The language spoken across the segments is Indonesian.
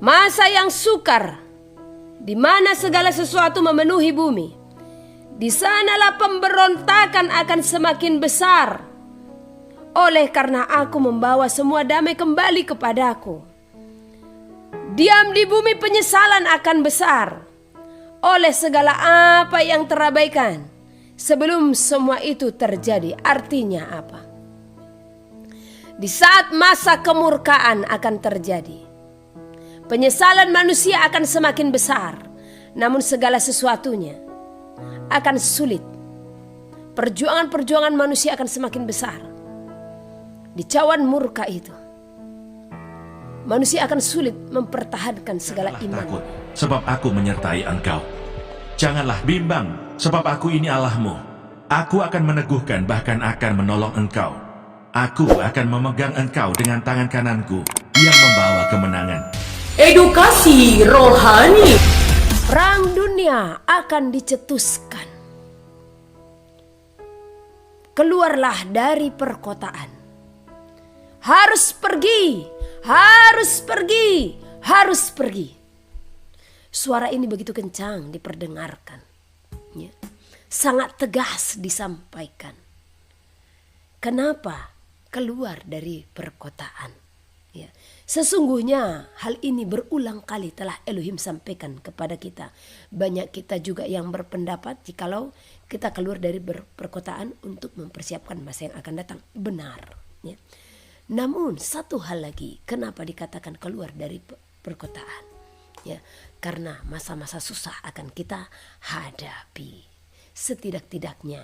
Masa yang sukar, di mana segala sesuatu memenuhi bumi. Di sanalah pemberontakan akan semakin besar. Oleh karena aku membawa semua damai kembali kepadaku. Diam di bumi penyesalan akan besar oleh segala apa yang terabaikan. Sebelum semua itu terjadi, artinya apa? Di saat masa kemurkaan akan terjadi, penyesalan manusia akan semakin besar, namun segala sesuatunya akan sulit. Perjuangan-perjuangan manusia akan semakin besar. Di cawan murka itu, manusia akan sulit mempertahankan segala iman. Takut, sebab aku menyertai engkau. Janganlah bimbang, sebab aku ini Allahmu. Aku akan meneguhkan, bahkan akan menolong engkau. Aku akan memegang engkau dengan tangan kananku yang membawa kemenangan. Edukasi rohani. Perang dunia akan dicetuskan. Keluarlah dari perkotaan. Harus pergi, harus pergi, harus pergi. Suara ini begitu kencang diperdengarkan, ya. Sangat tegas disampaikan. Kenapa keluar dari perkotaan? Ya. Sesungguhnya hal ini berulang kali telah Elohim sampaikan kepada kita. Banyak kita juga yang berpendapat jikalau kita keluar dari perkotaan untuk mempersiapkan masa yang akan datang. Benar. Ya. Namun satu hal lagi, kenapa dikatakan keluar dari perkotaan? Ya, karena masa-masa susah akan kita hadapi. Setidak-tidaknya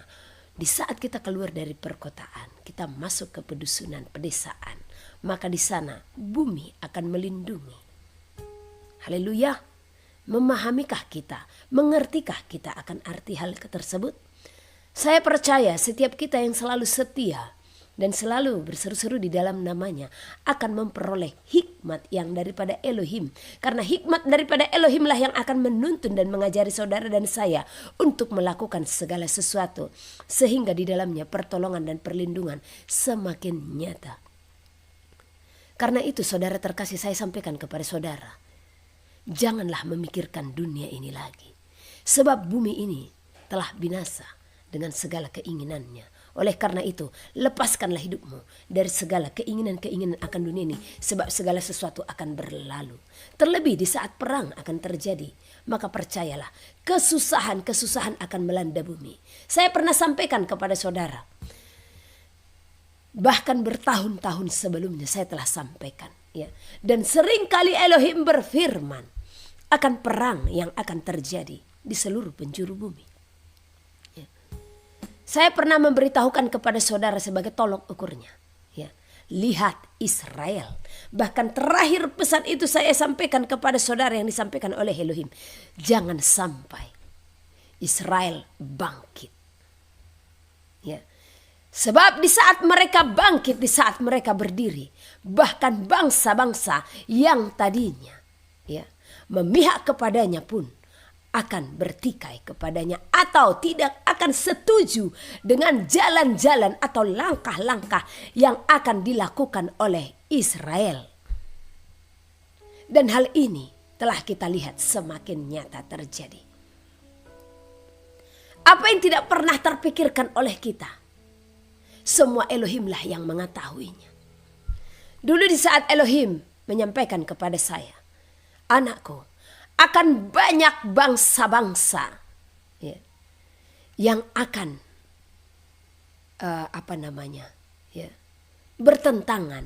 di saat kita keluar dari perkotaan, kita masuk ke pedusunan, pedesaan, maka di sana bumi akan melindungi. Haleluya. Memahamikah kita? Mengertikah kita akan arti hal tersebut? Saya percaya setiap kita yang selalu setia dan selalu berseru-seru di dalam namanya akan memperoleh hikmat yang daripada Elohim. Karena hikmat daripada Elohim lah yang akan menuntun dan mengajari saudara dan saya untuk melakukan segala sesuatu. Sehingga di dalamnya pertolongan dan perlindungan semakin nyata. Karena itu saudara terkasih, saya sampaikan kepada saudara, janganlah memikirkan dunia ini lagi. Sebab bumi ini telah binasa dengan segala keinginannya. Oleh karena itu, lepaskanlah hidupmu dari segala keinginan-keinginan akan dunia ini. Sebab segala sesuatu akan berlalu. Terlebih di saat perang akan terjadi. Maka percayalah, kesusahan-kesusahan akan melanda bumi. Saya pernah sampaikan kepada saudara. Bahkan bertahun-tahun sebelumnya saya telah sampaikan. Ya. Dan seringkali Elohim berfirman akan perang yang akan terjadi di seluruh penjuru bumi. Saya pernah memberitahukan kepada saudara sebagai tolok ukurnya. Ya. Lihat Israel. Bahkan terakhir pesan itu saya sampaikan kepada saudara yang disampaikan oleh Elohim. Jangan sampai Israel bangkit. Ya. Sebab di saat mereka bangkit, di saat mereka berdiri, bahkan bangsa-bangsa yang tadinya ya, memihak kepadanya pun akan bertikai kepadanya atau tidak akan setuju dengan jalan-jalan atau langkah-langkah yang akan dilakukan oleh Israel. Dan hal ini telah kita lihat semakin nyata terjadi. Apa yang tidak pernah terpikirkan oleh kita, semua Elohimlah yang mengetahuinya. Dulu di saat Elohim menyampaikan kepada saya, anakku, akan banyak bangsa-bangsa ya, yang akan bertentangan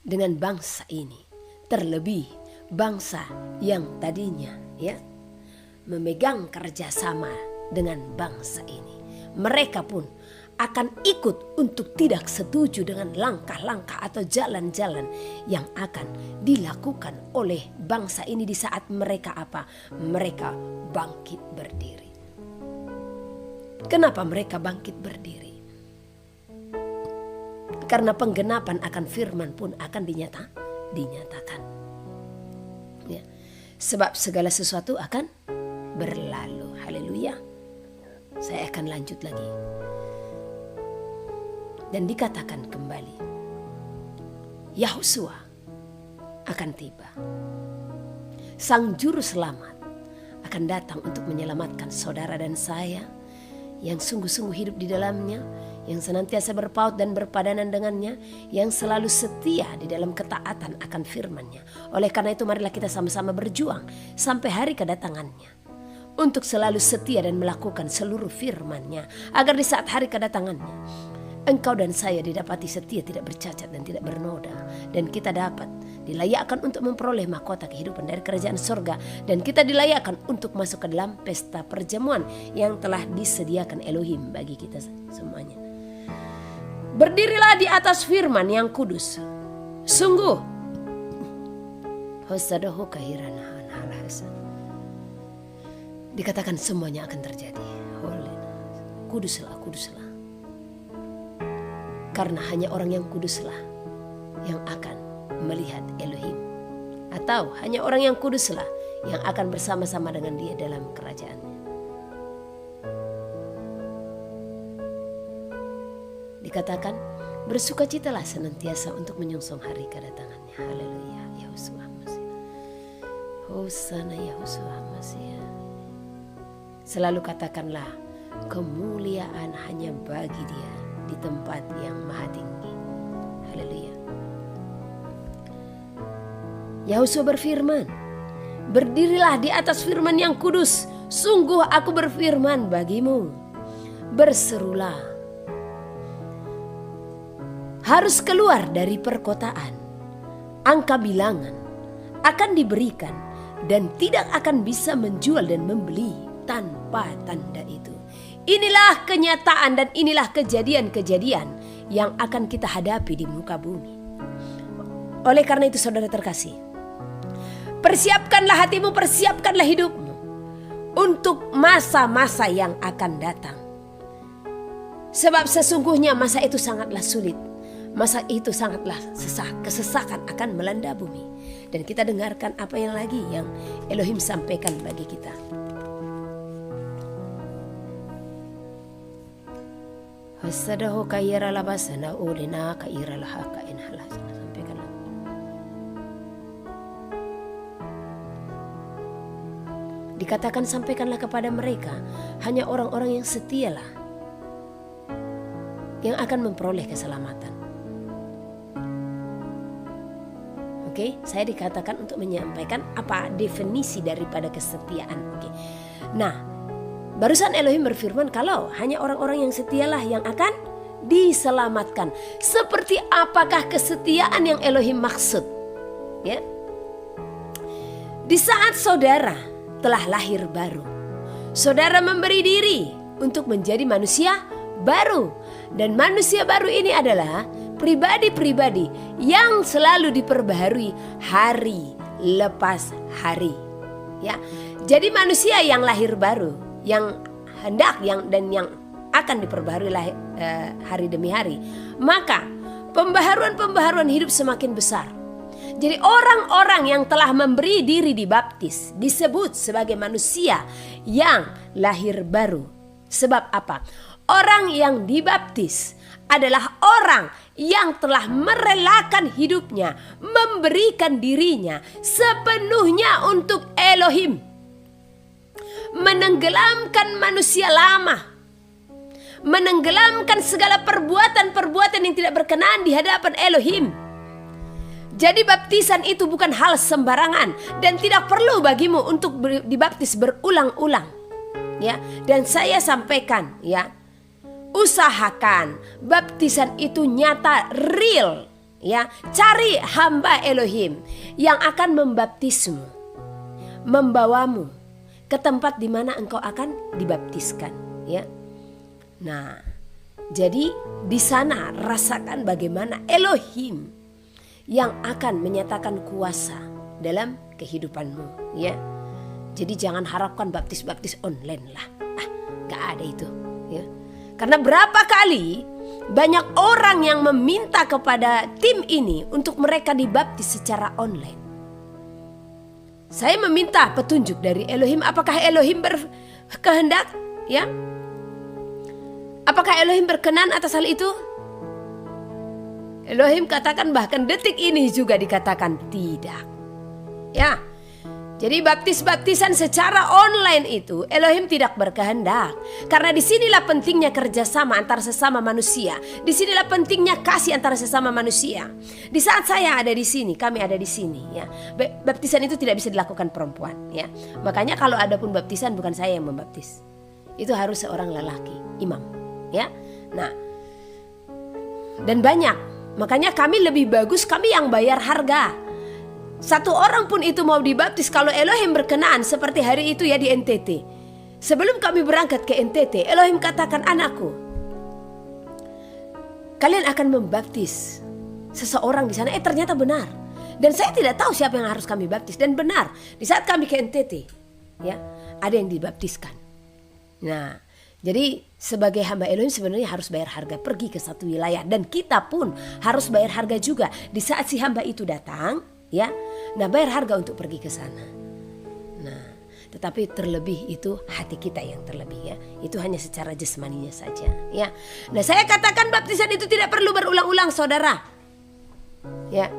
dengan bangsa ini. Terlebih bangsa yang tadinya ya, memegang kerjasama dengan bangsa ini. Mereka pun akan ikut untuk tidak setuju dengan langkah-langkah atau jalan-jalan yang akan dilakukan oleh bangsa ini di saat mereka apa? Mereka bangkit berdiri. Kenapa mereka bangkit berdiri? Karena penggenapan akan firman pun akan dinyatakan. Ya. Sebab segala sesuatu akan berlalu. Haleluya. Saya akan lanjut lagi. Dan dikatakan kembali, Yahusua akan tiba. Sang Juru Selamat akan datang untuk menyelamatkan saudara dan saya yang sungguh-sungguh hidup di dalamnya, yang senantiasa berpaut dan berpadanan dengannya, yang selalu setia di dalam ketaatan akan firman-Nya. Oleh karena itu marilah kita sama-sama berjuang sampai hari kedatangannya, untuk selalu setia dan melakukan seluruh firman-Nya, agar di saat hari kedatangannya engkau dan saya didapati setia, tidak bercacat dan tidak bernoda, dan kita dapat dilayakkan untuk memperoleh mahkota kehidupan dari kerajaan surga, dan kita dilayakkan untuk masuk ke dalam pesta perjamuan yang telah disediakan Elohim bagi kita semuanya. Berdirilah di atas firman yang kudus. Sungguh dikatakan semuanya akan terjadi. Kuduslah, kuduslah. Karena hanya orang yang kuduslah yang akan melihat Elohim, atau hanya orang yang kuduslah yang akan bersama-sama dengan Dia dalam kerajaan-Nya. Dikatakan bersukacitalah senantiasa untuk menyongsong hari kedatangan-Nya. Haleluya, Yehushua Masih. Hosana Yehushua Masih. Selalu katakanlah kemuliaan hanya bagi Dia di tempat yang maha tinggi. Haleluya. Yehushua berfirman, berdirilah di atas firman yang kudus. Sungguh aku berfirman bagimu, berserulah. Harus keluar dari perkotaan. Angka bilangan akan diberikan dan tidak akan bisa menjual dan membeli tanpa tanda itu. Inilah kenyataan dan inilah kejadian-kejadian yang akan kita hadapi di muka bumi. Oleh karena itu saudara terkasih, persiapkanlah hatimu, persiapkanlah hidupmu untuk masa-masa yang akan datang. Sebab sesungguhnya masa itu sangatlah sulit. Masa itu sangatlah kesesakan akan melanda bumi. Dan kita dengarkan apa yang lagi yang Elohim sampaikan bagi kita. Hasadahu kaira labasana ulina kaira lahaka inhalas. Sampaikan lagi. Dikatakan sampaikanlah kepada mereka, hanya orang-orang yang setialah yang akan memperoleh keselamatan. Oke, saya dikatakan untuk menyampaikan apa definisi daripada kesetiaan. Oke. Nah, barusan Elohim berfirman kalau hanya orang-orang yang setialah yang akan diselamatkan. Seperti apakah kesetiaan yang Elohim maksud? Ya. Di saat saudara telah lahir baru, saudara memberi diri untuk menjadi manusia baru. Dan manusia baru ini adalah pribadi-pribadi yang selalu diperbaharui hari lepas hari. Ya. Jadi manusia yang lahir baru, yang hendak dan yang akan diperbaharui hari demi hari, maka pembaharuan hidup semakin besar. Jadi orang-orang yang telah memberi diri dibaptis disebut sebagai manusia yang lahir baru. Sebab apa? Orang yang dibaptis adalah orang yang telah merelakan hidupnya, memberikan dirinya sepenuhnya untuk Elohim. Menenggelamkan manusia lama, menenggelamkan segala perbuatan-perbuatan yang tidak berkenan di hadapan Elohim. Jadi baptisan itu bukan hal sembarangan dan tidak perlu bagimu untuk dibaptis berulang-ulang. Ya, dan saya sampaikan ya, usahakan baptisan itu nyata, real. Ya, cari hamba Elohim yang akan membaptismu, membawamu ke tempat di mana engkau akan dibaptiskan. Ya, nah, jadi di sana rasakan bagaimana Elohim yang akan menyatakan kuasa dalam kehidupanmu. Ya, jadi jangan harapkan baptis online lah. Gak ada itu. Ya. Karena berapa kali banyak orang yang meminta kepada tim ini untuk mereka dibaptis secara online. Saya meminta petunjuk dari Elohim. Apakah Elohim berkehendak? Ya, apakah Elohim berkenan atas hal itu? Elohim katakan bahkan detik ini juga dikatakan tidak. Ya, Jadi baptisan secara online itu Elohim tidak berkehendak. Karena disinilah pentingnya kerjasama antara sesama manusia. Disinilah pentingnya kasih antara sesama manusia. Di saat saya ada di sini, kami ada di sini, ya. Baptisan itu tidak bisa dilakukan perempuan, ya. Makanya kalau ada pun baptisan bukan saya yang membaptis. Itu harus seorang lelaki, imam, ya. Nah, dan banyak. Makanya kami lebih bagus kami yang bayar harga. Satu orang pun itu mau dibaptis kalau Elohim berkenan, seperti hari itu ya di NTT. Sebelum kami berangkat ke NTT, Elohim katakan, anakku, kalian akan membaptis seseorang di sana. Ternyata benar. Dan saya tidak tahu siapa yang harus kami baptis. Dan benar, di saat kami ke NTT, ya, ada yang dibaptiskan. Nah, jadi sebagai hamba Elohim sebenarnya harus bayar harga pergi ke satu wilayah. Dan kita pun harus bayar harga juga di saat si hamba itu datang, ya. Nah, bayar harga untuk pergi ke sana. Nah, tetapi terlebih itu hati kita yang terlebih, ya. Itu hanya secara jasmaninya saja, ya. Nah, saya katakan baptisan itu tidak perlu berulang-ulang, saudara. Ya.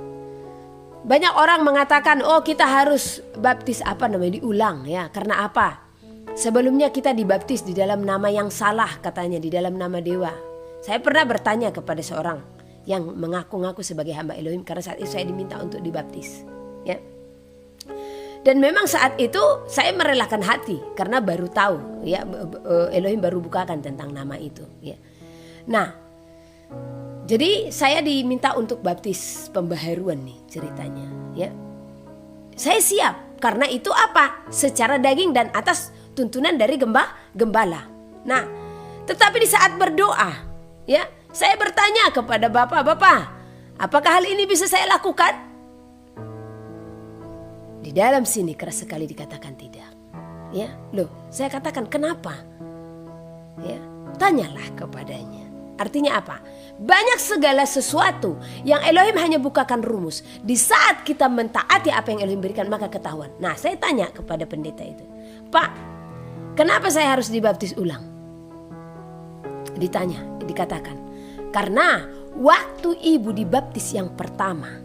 Banyak orang mengatakan, oh kita harus baptis diulang, ya. Karena apa? Sebelumnya kita dibaptis di dalam nama yang salah, katanya, di dalam nama dewa. Saya pernah bertanya kepada seorang yang mengaku-ngaku sebagai hamba Elohim, karena saat itu saya diminta untuk dibaptis, ya. Dan memang saat itu saya merelakan hati karena baru tahu, ya, Elohim baru bukakan tentang nama itu, ya. Nah, jadi saya diminta untuk baptis pembaharuan nih ceritanya, ya. Saya siap karena itu apa? Secara daging dan atas tuntunan dari gembala. Nah, tetapi di saat berdoa, ya, saya bertanya kepada Bapak, apakah hal ini bisa saya lakukan? Di dalam sini keras sekali dikatakan tidak. Ya, loh, saya katakan kenapa? Ya, tanyalah kepadanya. Artinya apa? Banyak segala sesuatu yang Elohim hanya bukakan rumus. Di saat kita mentaati apa yang Elohim berikan, maka ketahuan. Nah, saya tanya kepada pendeta itu, Pak, kenapa saya harus dibaptis ulang? Dikatakan, karena waktu ibu dibaptis yang pertama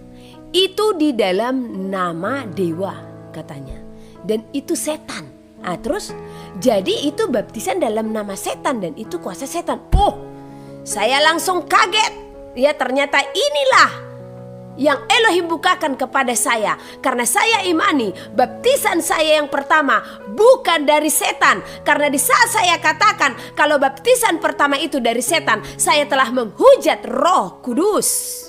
itu di dalam nama dewa, katanya, dan itu setan. Nah, terus jadi itu baptisan dalam nama setan dan itu kuasa setan. Oh, saya langsung kaget. Ya, ternyata inilah yang Elohim bukakan kepada saya. Karena saya imani baptisan saya yang pertama bukan dari setan. Karena di saat saya katakan kalau baptisan pertama itu dari setan, saya telah menghujat Roh Kudus.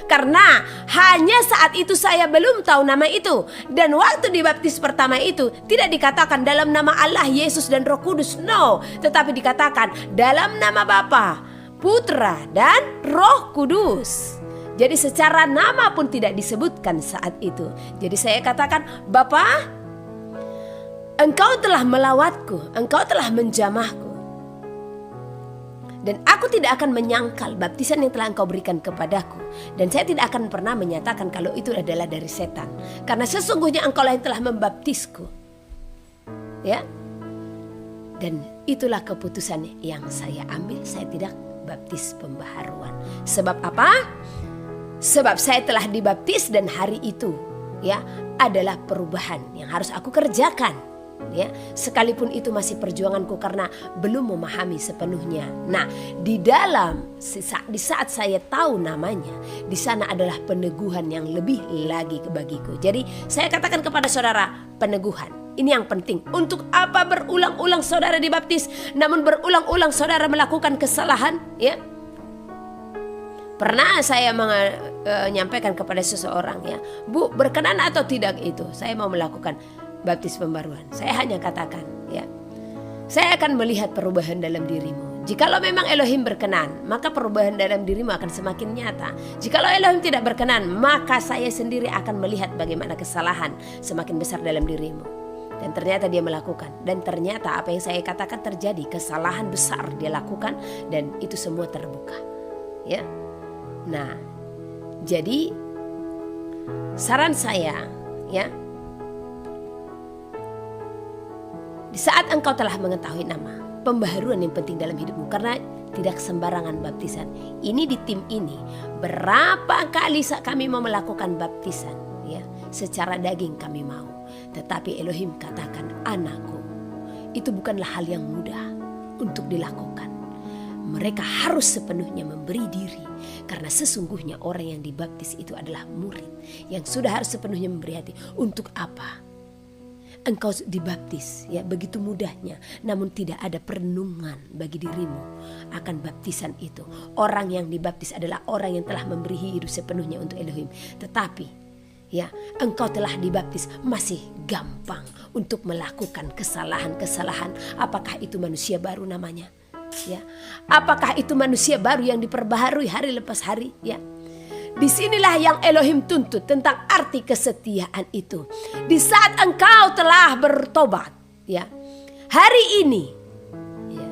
Karena hanya saat itu saya belum tahu nama itu. Dan waktu dibaptis pertama itu tidak dikatakan dalam nama Allah, Yesus dan Roh Kudus. No, tetapi dikatakan dalam nama Bapa, Putra dan Roh Kudus. Jadi secara nama pun tidak disebutkan saat itu. Jadi saya katakan, Bapa, Engkau telah melawatku, Engkau telah menjamahku. Dan aku tidak akan menyangkal baptisan yang telah Engkau berikan kepadaku. Dan saya tidak akan pernah menyatakan kalau itu adalah dari setan. Karena sesungguhnya Engkau lah yang telah membaptisku. Ya. Dan itulah keputusan yang saya ambil. Saya tidak baptis pembaharuan. Sebab apa? Sebab saya telah dibaptis dan hari itu, ya, adalah perubahan yang harus aku kerjakan. Ya, sekalipun itu masih perjuanganku karena belum memahami sepenuhnya. Nah, di saat saya tahu namanya, di sana adalah peneguhan yang lebih lagi bagiku. Jadi saya katakan kepada saudara, peneguhan ini yang penting. Untuk apa berulang-ulang saudara dibaptis, namun berulang-ulang saudara melakukan kesalahan? Ya, pernah saya menyampaikan kepada seseorang, ya, Bu, berkenan atau tidak itu? Saya mau melakukan baptis pembaruan. Saya hanya katakan, ya, saya akan melihat perubahan dalam dirimu. Jikalau memang Elohim berkenan, maka perubahan dalam dirimu akan semakin nyata. Jikalau Elohim tidak berkenan, maka saya sendiri akan melihat bagaimana kesalahan semakin besar dalam dirimu. Dan ternyata dia melakukan. Dan ternyata apa yang saya katakan terjadi. Kesalahan besar dia lakukan dan itu semua terbuka. Ya. Nah, jadi saran saya, ya, di saat engkau telah mengetahui nama, pembaharuan yang penting dalam hidupmu, karena tidak sembarangan baptisan. Ini di tim ini berapa kali kami mau melakukan baptisan, ya. secara daging kami mau. Tetapi Elohim katakan, anakku, itu bukanlah hal yang mudah untuk dilakukan. Mereka harus sepenuhnya memberi diri, karena sesungguhnya orang yang dibaptis itu adalah murid yang sudah harus sepenuhnya memberi hati. Untuk apa engkau dibaptis? Ya, begitu mudahnya, namun tidak ada perenungan bagi dirimu akan baptisan itu. Orang yang dibaptis adalah orang yang telah memberi hidup sepenuhnya untuk Elohim. Tetapi ya, engkau telah dibaptis, masih gampang untuk melakukan kesalahan-kesalahan. Apakah itu manusia baru namanya? Ya, apakah itu manusia baru yang diperbaharui hari lepas hari? Ya, disinilah yang Elohim tuntut tentang arti kesetiaan itu. Di saat engkau telah bertobat, ya, hari ini, ya,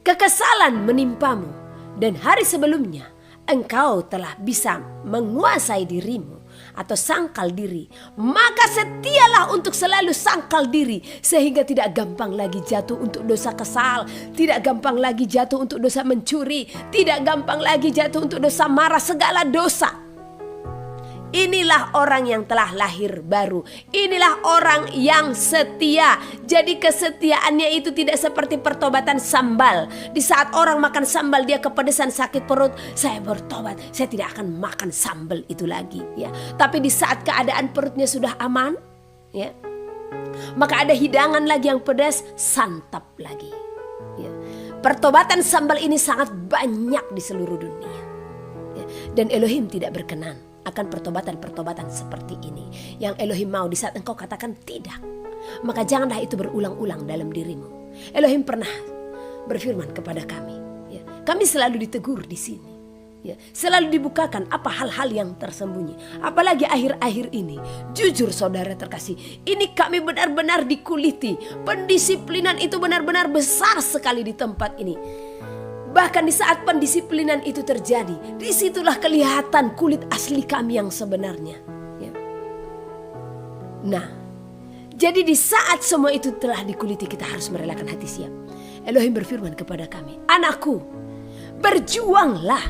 kekesalan menimpamu, dan hari sebelumnya engkau telah bisa menguasai dirimu atau sangkal diri, maka setialah untuk selalu sangkal diri, sehingga tidak gampang lagi jatuh untuk dosa kesal, tidak gampang lagi jatuh untuk dosa mencuri, tidak gampang lagi jatuh untuk dosa marah, segala dosa. Inilah orang yang telah lahir baru. Inilah orang yang setia. Jadi kesetiaannya itu tidak seperti pertobatan sambal. Di saat orang makan sambal dia kepedesan, sakit perut, saya bertobat, saya tidak akan makan sambal itu lagi, ya. Tapi di saat keadaan perutnya sudah aman, ya, maka ada hidangan lagi yang pedas, santap lagi, ya. Pertobatan sambal ini sangat banyak di seluruh dunia, ya. Dan Elohim tidak berkenan akan pertobatan-pertobatan seperti ini. Yang Elohim mau di saat engkau katakan tidak, maka janganlah itu berulang-ulang dalam dirimu. Elohim pernah berfirman kepada kami, ya, kami selalu ditegur di sini, ya, selalu dibukakan apa hal-hal yang tersembunyi. Apalagi akhir-akhir ini, jujur saudara terkasih, ini kami benar-benar dikuliti. Pendisiplinan itu benar-benar besar sekali di tempat ini. Bahkan di saat pendisiplinan itu terjadi, disitulah kelihatan kulit asli kami yang sebenarnya, ya. Nah, jadi di saat semua itu telah dikuliti, kita harus merelakan hati siap. Elohim berfirman kepada kami, anakku, berjuanglah,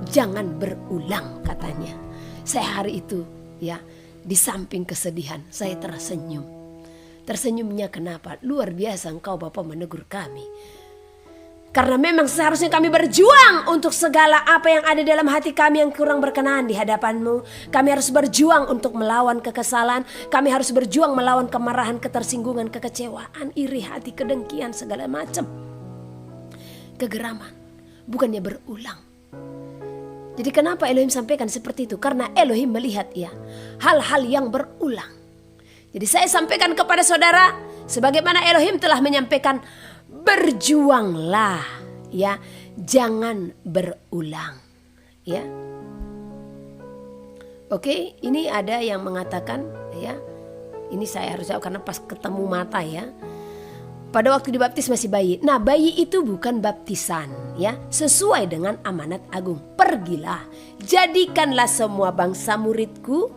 jangan berulang, katanya. Saya hari itu, ya, di samping kesedihan, saya tersenyum. Tersenyumnya kenapa? Luar biasa engkau Bapa menegur kami. Karena memang seharusnya kami berjuang untuk segala apa yang ada dalam hati kami yang kurang berkenan di hadapan-Mu. Kami harus berjuang untuk melawan kekesalan. Kami harus berjuang melawan kemarahan, ketersinggungan, kekecewaan, iri hati, kedengkian, segala macam kegeraman. Bukannya berulang. Jadi kenapa Elohim sampaikan seperti itu? Karena Elohim melihat, ya, hal-hal yang berulang. Jadi saya sampaikan kepada saudara, sebagaimana Elohim telah menyampaikan, berjuanglah, ya, jangan berulang, ya. Oke, ini ada yang mengatakan, ya, ini saya harus jawab karena pas ketemu mata, ya. Pada waktu dibaptis masih bayi. Nah, bayi itu bukan baptisan, ya, sesuai dengan amanat agung. Pergilah, jadikanlah semua bangsa muridku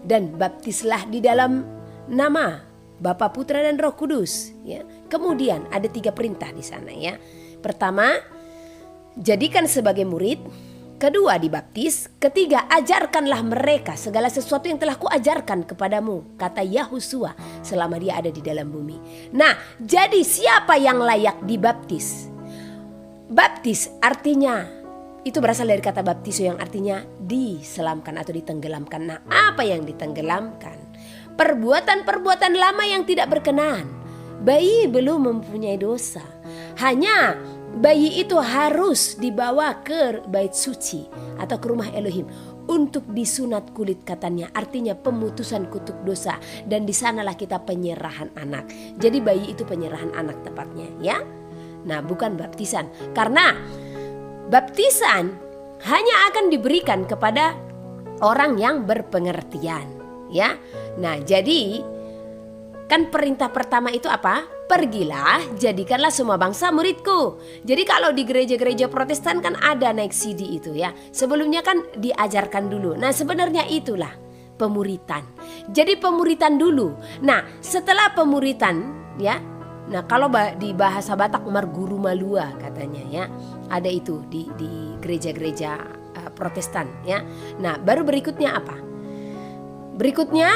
dan baptislah di dalam nama Bapa, Putra, dan Roh Kudus, ya. Kemudian ada 3 perintah di sana, ya. Pertama, jadikan sebagai murid. Kedua, dibaptis. Ketiga, ajarkanlah mereka segala sesuatu yang telah kuajarkan kepadamu, kata Yahusua, selama dia ada di dalam bumi. Nah, jadi siapa yang layak dibaptis? Baptis artinya, itu berasal dari kata baptiso yang artinya diselamkan atau ditenggelamkan. Nah, apa yang ditenggelamkan? Perbuatan-perbuatan lama yang tidak berkenan. Bayi belum mempunyai dosa. Hanya bayi itu harus dibawa ke bait suci atau ke rumah Elohim untuk disunat kulit, katanya. Artinya pemutusan kutuk dosa. Dan di sanalah kita penyerahan anak. Jadi bayi itu penyerahan anak tepatnya, ya. Nah, bukan baptisan. Karena baptisan hanya akan diberikan kepada orang yang berpengertian, ya. Nah, jadi kan perintah pertama itu apa? Pergilah, jadikanlah semua bangsa muridku. Jadi kalau di gereja-gereja Protestan kan ada naik CD itu, ya. Sebelumnya kan diajarkan dulu. Nah, sebenarnya itulah pemuritan. Jadi pemuritan dulu. Nah, setelah pemuritan, ya. Nah, kalau di bahasa Batak marguru malua katanya, ya. Ada itu di gereja-gereja Protestan, ya. Nah, baru berikutnya apa? Berikutnya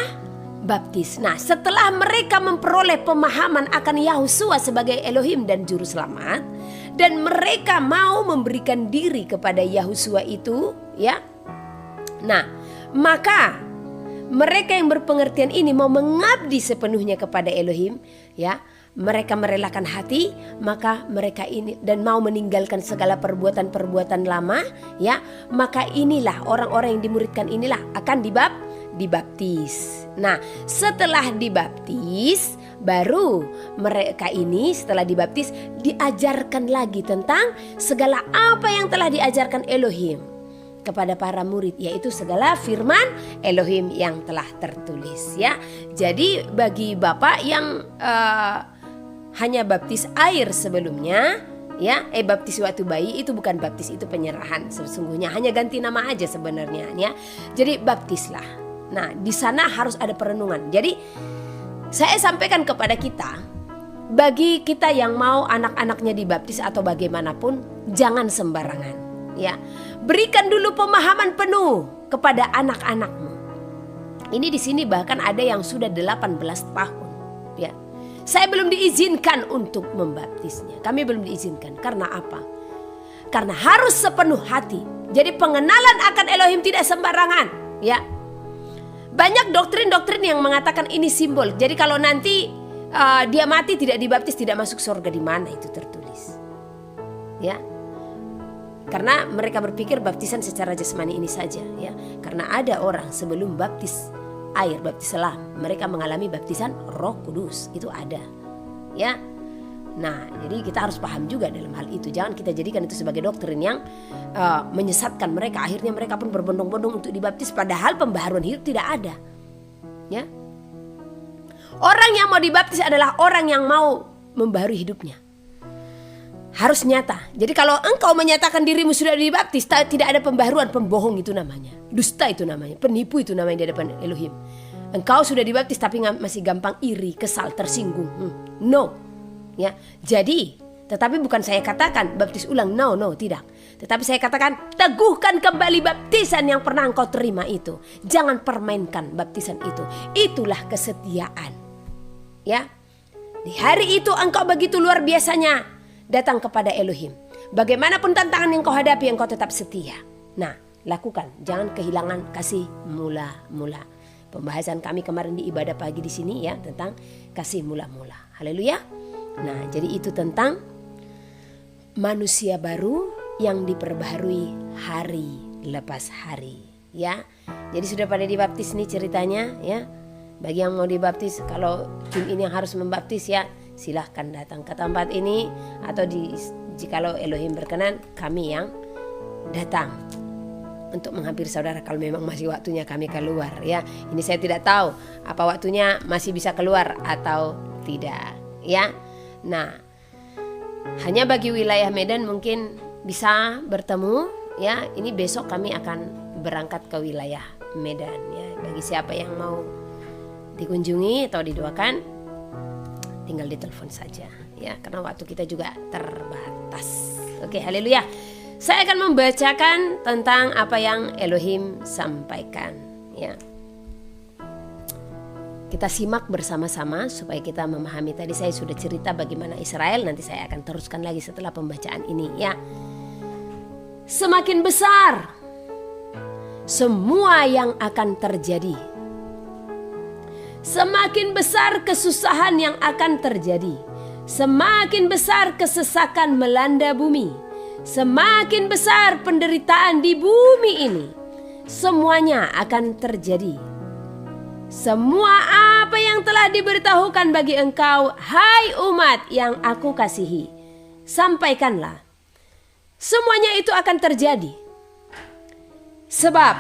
baptis. Nah, setelah mereka memperoleh pemahaman akan Yahusua sebagai Elohim dan Juru Selamat, dan mereka mau memberikan diri kepada Yahusua itu, ya. Nah, maka mereka yang berpengertian ini mau mengabdi sepenuhnya kepada Elohim, ya. Mereka merelakan hati, maka mereka ini dan mau meninggalkan segala perbuatan-perbuatan lama, ya. Maka inilah orang-orang yang dimuridkan inilah akan dibaptis. Nah, setelah dibaptis, baru mereka ini setelah dibaptis diajarkan lagi tentang segala apa yang telah diajarkan Elohim kepada para murid, yaitu segala firman Elohim yang telah tertulis, ya. Jadi bagi Bapak yang hanya baptis air sebelumnya, ya, baptis waktu bayi itu bukan baptis, itu penyerahan sesungguhnya, hanya ganti nama aja sebenarnya, ya. Jadi baptislah. Nah, di sana harus ada perenungan. Jadi saya sampaikan kepada kita, bagi kita yang mau anak-anaknya dibaptis atau bagaimanapun, jangan sembarangan, ya. Berikan dulu pemahaman penuh kepada anak-anakmu. Ini di sini bahkan ada yang sudah 18 tahun, ya. Saya belum diizinkan untuk membaptisnya. Kami belum diizinkan. Karena apa? Karena harus sepenuh hati. Jadi pengenalan akan Elohim tidak sembarangan, ya. Banyak doktrin-doktrin yang mengatakan ini simbol. Jadi kalau nanti dia mati tidak dibaptis, tidak masuk surga, di mana itu tertulis? Ya. Karena mereka berpikir baptisan secara jasmani ini saja, ya. Karena ada orang sebelum baptis air, baptis selam, mereka mengalami baptisan Roh Kudus, itu ada, ya. Nah, jadi kita harus paham juga dalam hal itu. Jangan kita jadikan itu sebagai doktrin yang menyesatkan mereka. Akhirnya mereka pun berbondong-bondong untuk dibaptis, padahal pembaharuan hidup tidak ada, ya. Orang yang mau dibaptis adalah orang yang mau membaharui hidupnya. Harus nyata. Jadi kalau engkau menyatakan dirimu sudah dibaptis, tidak ada pembaharuan, pembohong itu namanya. Dusta itu namanya, penipu itu namanya di hadapan Elohim. Engkau sudah dibaptis tapi masih gampang iri, kesal, tersinggung. No. Ya. Jadi, tetapi bukan saya katakan baptis ulang, no, tidak. Tetapi saya katakan teguhkan kembali baptisan yang pernah engkau terima itu. Jangan permainkan baptisan itu. Itulah kesetiaan. Ya. Di hari itu engkau begitu luar biasanya datang kepada Elohim. Bagaimanapun tantangan yang kau hadapi, engkau tetap setia. Nah, lakukan. Jangan kehilangan kasih mula-mula. Pembahasan kami kemarin di ibadah pagi di sini, ya, tentang kasih mula-mula. Haleluya. Nah, jadi itu tentang manusia baru yang diperbaharui hari lepas hari, ya. Jadi sudah pada dibaptis nih ceritanya, ya. Bagi yang mau dibaptis, kalau tim ini yang harus membaptis, ya, silahkan datang ke tempat ini, atau jikalau Elohim berkenan, kami yang datang untuk menghampiri saudara kalau memang masih waktunya kami keluar, ya. Ini saya tidak tahu apa waktunya masih bisa keluar atau tidak, ya. Nah, hanya bagi wilayah Medan mungkin bisa bertemu, ya. Ini besok kami akan berangkat ke wilayah Medan, ya. Bagi siapa yang mau dikunjungi atau didoakan, tinggal ditelepon saja, ya, karena waktu kita juga terbatas. Oke, haleluya. Saya akan membacakan tentang apa yang Elohim sampaikan, ya. Kita simak bersama-sama supaya kita memahami. Tadi saya sudah cerita bagaimana Israel, nanti saya akan teruskan lagi setelah pembacaan ini, ya. Semakin besar semua yang akan terjadi, semakin besar kesusahan yang akan terjadi, semakin besar kesesakan melanda bumi, semakin besar penderitaan di bumi ini. Semuanya akan terjadi. Semua apa yang telah diberitahukan bagi engkau, hai umat yang aku kasihi, sampaikanlah. Semuanya itu akan terjadi. Sebab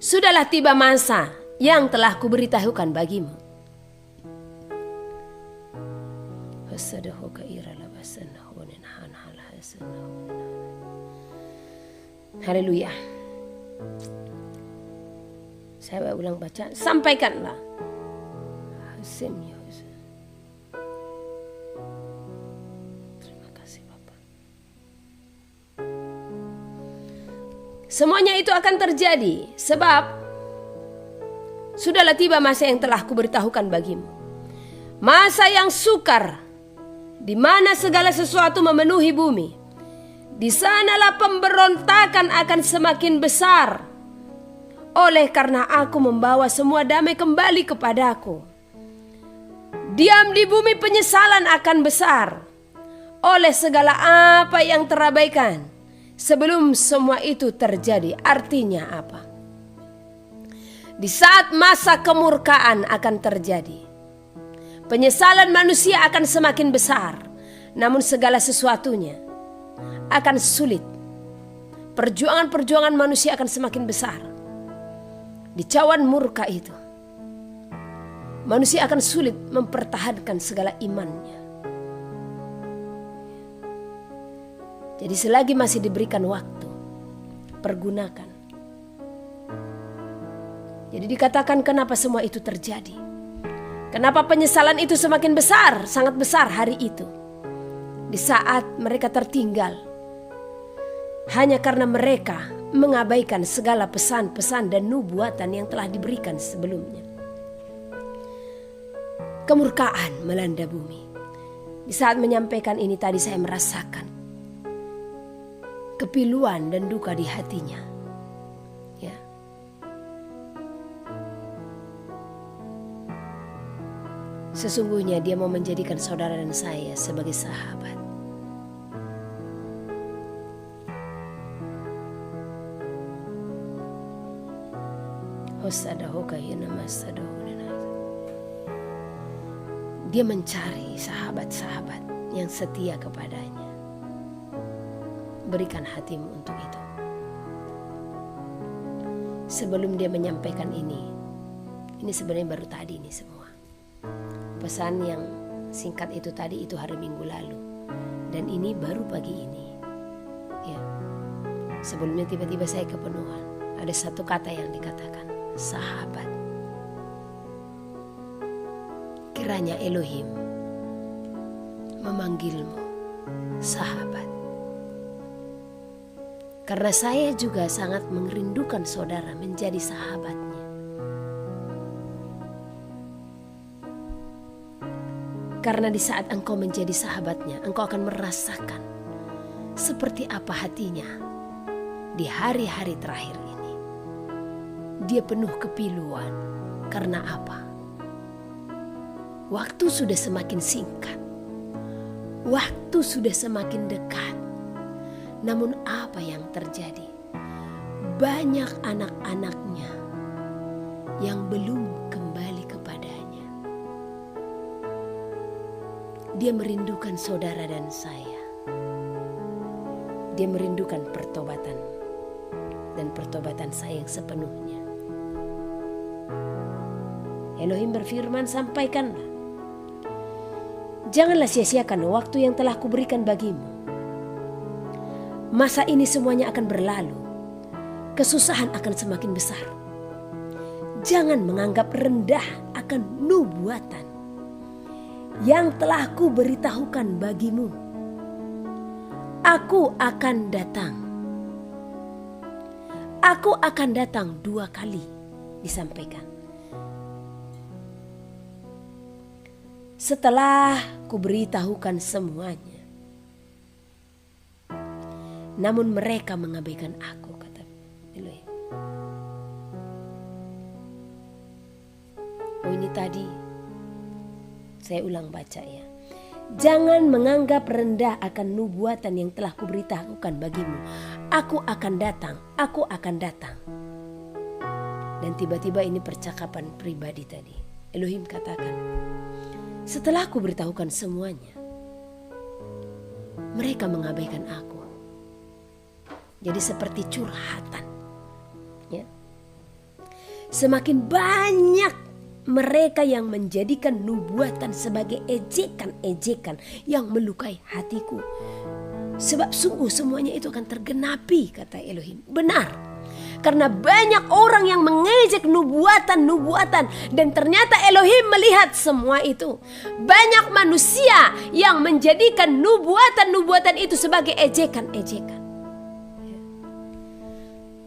sudahlah tiba masa yang telah kuberitahukan bagimu. Haleluya. Saya ulang baca, sampaikanlah. Terima kasih Bapak. Semuanya itu akan terjadi sebab sudahlah tiba masa yang telah kuberitahukan bagimu. Masa yang sukar, di mana segala sesuatu memenuhi bumi. Di sanalah pemberontakan akan semakin besar. Oleh karena aku membawa semua damai kembali kepadaku. Diam di bumi penyesalan akan besar oleh segala apa yang terabaikan. Sebelum semua itu terjadi, artinya apa? Di saat masa kemurkaan akan terjadi, penyesalan manusia akan semakin besar, namun segala sesuatunya akan sulit. Perjuangan-perjuangan manusia akan semakin besar. Di cawan murka itu, manusia akan sulit mempertahankan segala imannya. Jadi selagi masih diberikan waktu, pergunakan. Jadi dikatakan kenapa semua itu terjadi. Kenapa penyesalan itu semakin besar, sangat besar hari itu. Di saat mereka tertinggal. Hanya karena mereka mengabaikan segala pesan-pesan dan nubuatan yang telah diberikan sebelumnya. Kemurkaan melanda bumi. Di saat menyampaikan ini tadi saya merasakan kepiluan dan duka di hatinya. Ya. Sesungguhnya dia mau menjadikan saudara dan saya sebagai sahabat. Dia mencari sahabat-sahabat yang setia kepadanya. Berikan hatimu untuk itu. Sebelum dia menyampaikan ini sebenarnya baru tadi ini semua. Pesan yang singkat itu tadi itu hari Minggu lalu. Dan ini baru pagi ini. Ya. Sebelumnya tiba-tiba saya kepenuhan. Ada satu kata yang dikatakan, sahabat. Kiranya Elohim memanggilmu sahabat. Karena saya juga sangat merindukan saudara menjadi sahabatnya. Karena di saat engkau menjadi sahabatnya, engkau akan merasakan seperti apa hatinya di hari-hari terakhir ini. Dia penuh kepiluan. Karena apa? Waktu sudah semakin singkat. Waktu sudah semakin dekat. Namun apa yang terjadi? Banyak anak-anaknya yang belum kembali kepadanya. Dia merindukan saudara dan saya. Dia merindukan pertobatan dan pertobatan saya yang sepenuhnya. Elohim berfirman, sampaikanlah. Janganlah sia-siakan waktu yang telah kuberikan bagimu. Masa ini semuanya akan berlalu. Kesusahan akan semakin besar. Jangan menganggap rendah akan nubuatan yang telah kuberitahukan bagimu. Aku akan datang. Aku akan datang 2 kali, disampaikan. Setelah kuberitahukan semuanya. Namun mereka mengabaikan aku, kata Elohim. Oh, ini tadi saya ulang baca ya. Jangan menganggap rendah akan nubuatan yang telah kuberitahukan bagimu. Aku akan datang, aku akan datang. Dan tiba-tiba ini percakapan pribadi tadi. Elohim katakan, setelah kuberitahukan semuanya, mereka mengabaikan aku. Jadi seperti curhatan. Ya. Semakin banyak mereka yang menjadikan nubuatan sebagai ejekan-ejekan yang melukai hatiku. Sebab sungguh semuanya itu akan tergenapi, kata Elohim. Benar. Karena banyak orang yang mengejek nubuatan-nubuatan. Dan ternyata Elohim melihat semua itu. Banyak manusia yang menjadikan nubuatan-nubuatan itu sebagai ejekan-ejekan.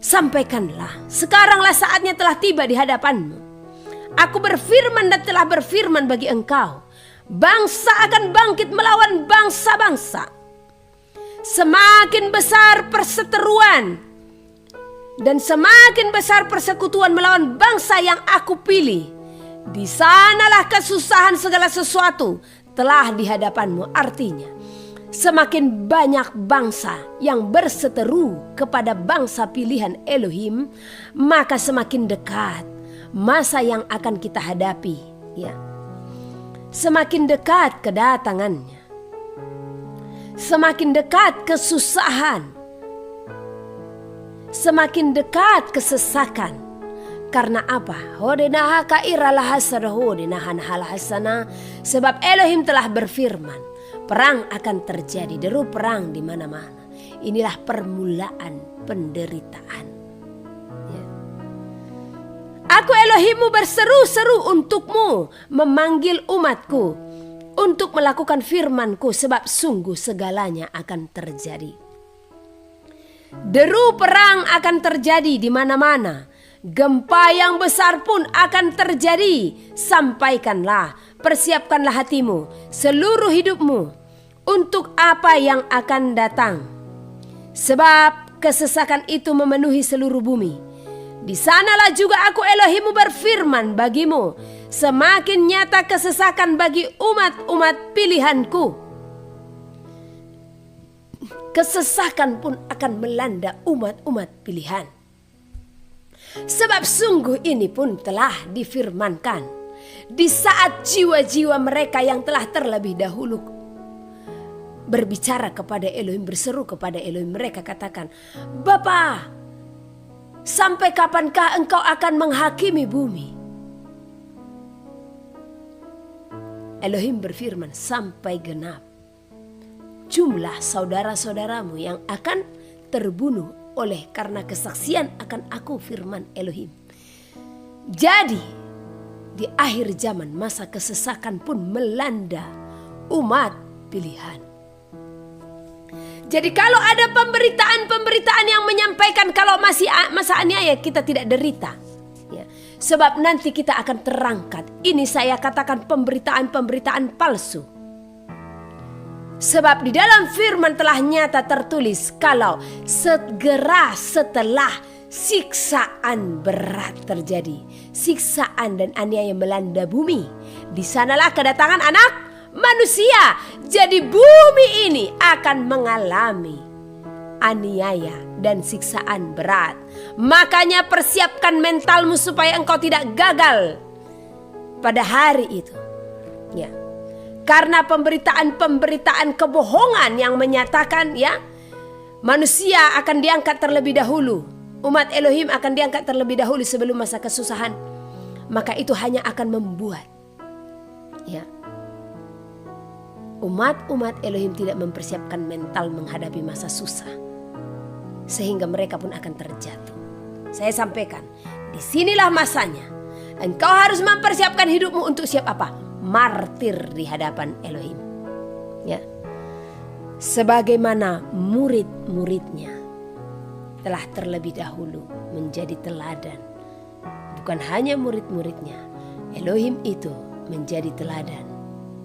Sampaikanlah, sekaranglah saatnya telah tiba di hadapanmu. Aku berfirman dan telah berfirman bagi engkau, bangsa akan bangkit melawan bangsa-bangsa. Semakin besar perseteruan dan semakin besar persekutuan melawan bangsa yang aku pilih, di sanalah kesusahan segala sesuatu telah di hadapanmu. Artinya, semakin banyak bangsa yang berseteru kepada bangsa pilihan Elohim, maka semakin dekat masa yang akan kita hadapi, ya. Semakin dekat kedatangannya, semakin dekat kesusahan, semakin dekat kesesakan. Karena apa? Sebab Elohim telah berfirman, perang akan terjadi, deru perang di mana-mana. Inilah permulaan penderitaan. Ya. Aku Elohimmu berseru-seru untukmu, memanggil umatku untuk melakukan firmanku, sebab sungguh segalanya akan terjadi. Deru perang akan terjadi di mana-mana. Gempa yang besar pun akan terjadi. Sampaikanlah, persiapkanlah hatimu, seluruh hidupmu untuk apa yang akan datang. Sebab kesesakan itu memenuhi seluruh bumi. Di sanalah juga aku Elohimmu berfirman bagimu, semakin nyata kesesakan bagi umat-umat pilihanku. Kesesakan pun akan melanda umat-umat pilihan. Sebab sungguh ini pun telah difirmankan di saat jiwa-jiwa mereka yang telah terlebih dahulu berbicara kepada Elohim, berseru kepada Elohim. Mereka katakan, Bapa, sampai kapankah engkau akan menghakimi bumi? Elohim berfirman, sampai genap jumlah saudara-saudaramu yang akan terbunuh oleh karena kesaksian akan aku, firman Elohim. Jadi di akhir zaman masa kesesakan pun melanda umat pilihan. Jadi kalau ada pemberitaan yang menyampaikan kalau masih masa aniaya, kita tidak derita, ya. Sebab nanti kita akan terangkat. Ini saya katakan pemberitaan palsu. Sebab di dalam firman telah nyata tertulis kalau segera setelah siksaan berat terjadi, siksaan dan aniaya melanda bumi, di sanalah kedatangan anak manusia. Jadi bumi ini akan mengalami aniaya dan siksaan berat. Makanya persiapkan mentalmu supaya engkau tidak gagal pada hari itu, ya. Karena pemberitaan kebohongan yang menyatakan, ya, manusia akan diangkat terlebih dahulu, umat Elohim akan diangkat terlebih dahulu sebelum masa kesusahan, maka itu hanya akan membuat, ya, umat Elohim tidak mempersiapkan mental menghadapi masa susah, sehingga mereka pun akan terjatuh. Saya sampaikan, disinilah masanya engkau harus mempersiapkan hidupmu untuk siap apa? Martir di hadapan Elohim, ya. Sebagaimana murid-muridnya telah terlebih dahulu menjadi teladan. Bukan hanya murid-muridnya, Elohim itu menjadi teladan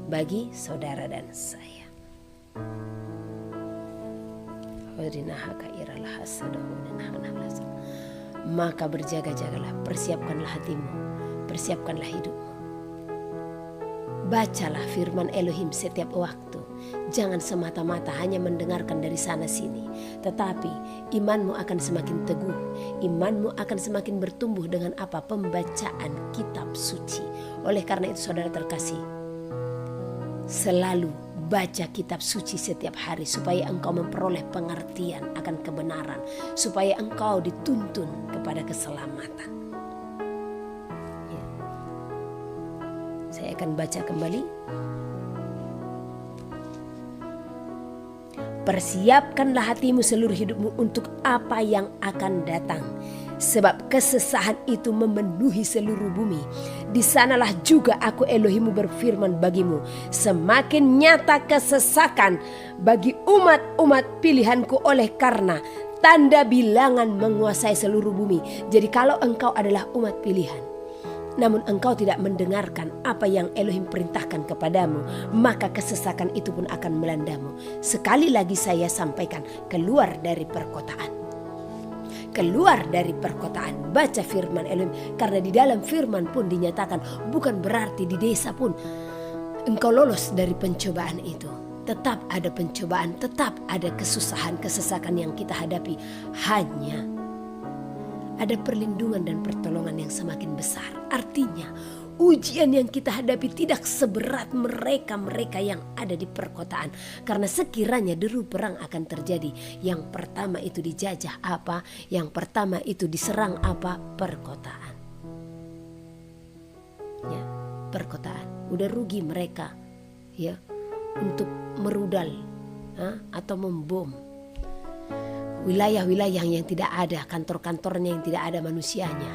bagi saudara dan saya. Maka berjaga-jagalah, persiapkanlah hatimu, persiapkanlah hidupmu. Bacalah firman Elohim setiap waktu. Jangan semata-mata hanya mendengarkan dari sana sini, tetapi imanmu akan semakin teguh. Imanmu akan semakin bertumbuh dengan apa? Pembacaan kitab suci. Oleh karena itu saudara terkasih, selalu baca kitab suci setiap hari supaya engkau memperoleh pengertian akan kebenaran, supaya engkau dituntun kepada keselamatan. Saya akan baca kembali. Persiapkanlah hatimu seluruh hidupmu untuk apa yang akan datang. Sebab kesesahan itu memenuhi seluruh bumi. Di sanalah juga aku Elohimmu berfirman bagimu. Semakin nyata kesesakan bagi umat-umat pilihanku oleh karena Tanda bilangan menguasai seluruh bumi. Jadi kalau engkau adalah umat pilihan, namun engkau tidak mendengarkan apa yang Elohim perintahkan kepadamu, maka kesesakan itu pun akan melandamu. Sekali lagi saya sampaikan, keluar dari perkotaan. Keluar dari perkotaan. Baca firman Elohim. Karena di dalam firman pun dinyatakan, bukan berarti di desa pun engkau lolos dari pencobaan itu. Tetap ada pencobaan, tetap ada kesusahan, kesesakan yang kita hadapi. Hanya ada perlindungan dan pertolongan yang semakin besar. Artinya ujian yang kita hadapi tidak seberat mereka-mereka yang ada di perkotaan. Karena sekiranya deru perang akan terjadi, yang pertama itu dijajah apa? Yang pertama itu diserang apa? Perkotaan. Ya, perkotaan. Udah rugi mereka, ya, untuk merudal atau membom wilayah-wilayah yang tidak ada, kantor-kantornya yang tidak ada manusianya.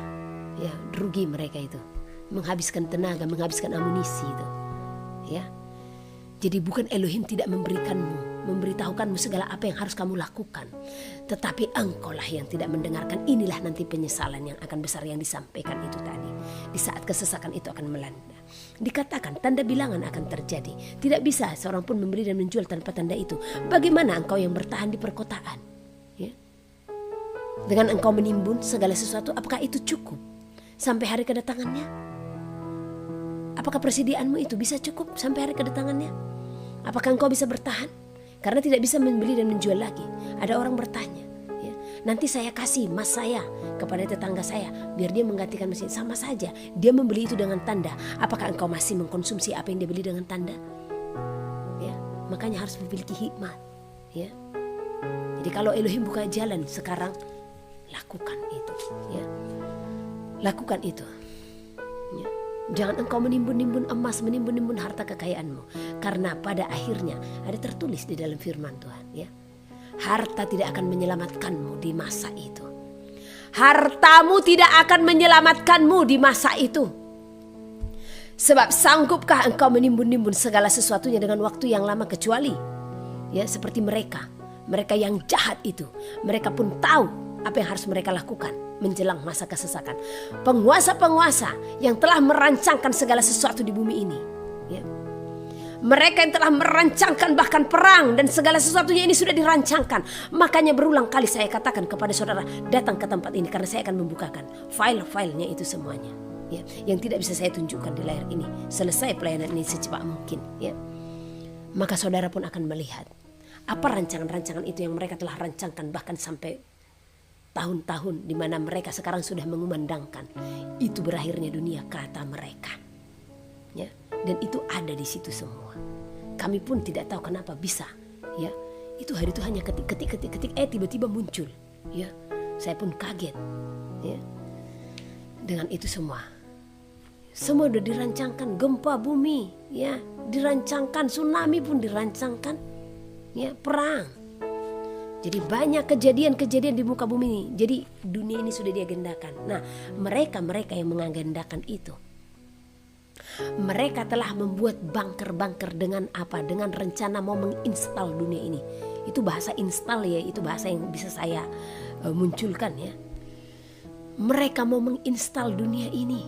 Ya, rugi mereka itu. Menghabiskan tenaga, menghabiskan amunisi itu. Ya. Jadi bukan Elohim tidak memberitahukanmu segala apa yang harus kamu lakukan. Tetapi engkaulah yang tidak mendengarkan. Inilah nanti penyesalan yang akan besar yang disampaikan itu tadi. Di saat kesesakan itu akan melanda. Dikatakan tanda bilangan akan terjadi. Tidak bisa seorang pun membeli dan menjual tanpa tanda itu. Bagaimana engkau yang bertahan di perkotaan? Ya. Dengan engkau menimbun segala sesuatu, apakah itu cukup sampai hari kedatangannya? Apakah persediaanmu itu bisa cukup sampai hari kedatangannya? Apakah engkau bisa bertahan? Karena tidak bisa membeli dan menjual lagi. Ada orang bertanya, ya, nanti saya kasih emas saya kepada tetangga saya biar dia menggantikan mesin. Sama saja, dia membeli itu dengan tanda. Apakah engkau masih mengkonsumsi apa yang dia beli dengan tanda? Ya, makanya harus memiliki hikmat. Ya. Jadi kalau Elohim buka jalan sekarang, lakukan itu. Ya. Lakukan itu. Ya. Jangan engkau menimbun-nimbun emas, menimbun-nimbun harta kekayaanmu. Karena pada akhirnya ada tertulis di dalam firman Tuhan. Ya. Harta tidak akan menyelamatkanmu di masa itu. Hartamu tidak akan menyelamatkanmu di masa itu. Sebab sanggupkah engkau menimbun-nimbun segala sesuatunya dengan waktu yang lama, kecuali ya seperti mereka yang jahat itu. Mereka pun tahu apa yang harus mereka lakukan menjelang masa kesesakan. Penguasa-penguasa yang telah merancangkan segala sesuatu di bumi ini, ya. Mereka yang telah merancangkan bahkan perang dan segala sesuatunya ini sudah dirancangkan. Makanya berulang kali saya katakan kepada saudara, datang ke tempat ini karena saya akan membukakan file-filenya itu semuanya, ya, yang tidak bisa saya tunjukkan di layar ini. Selesai pelayanan ini secepat mungkin, ya. Maka saudara pun akan melihat apa rancangan-rancangan itu yang mereka telah rancangkan bahkan sampai tahun-tahun di mana mereka sekarang sudah mengumandangkan itu berakhirnya dunia, kata mereka. Ya, dan itu ada di situ semua. Kami pun tidak tahu kenapa bisa, ya. Itu hari itu hanya ketik tiba-tiba muncul, ya. Saya pun kaget, ya. Dengan itu semua sudah dirancangkan, gempa bumi, ya, dirancangkan, tsunami pun dirancangkan, ya, perang. Jadi banyak kejadian-kejadian di muka bumi ini. Jadi dunia ini sudah diagendakan. Nah, mereka yang mengagendakan itu, mereka telah membuat bunker-bunker dengan apa? Dengan rencana mau menginstal dunia ini. Itu bahasa install, ya, itu bahasa yang bisa saya munculkan, ya. Mereka mau menginstal dunia ini.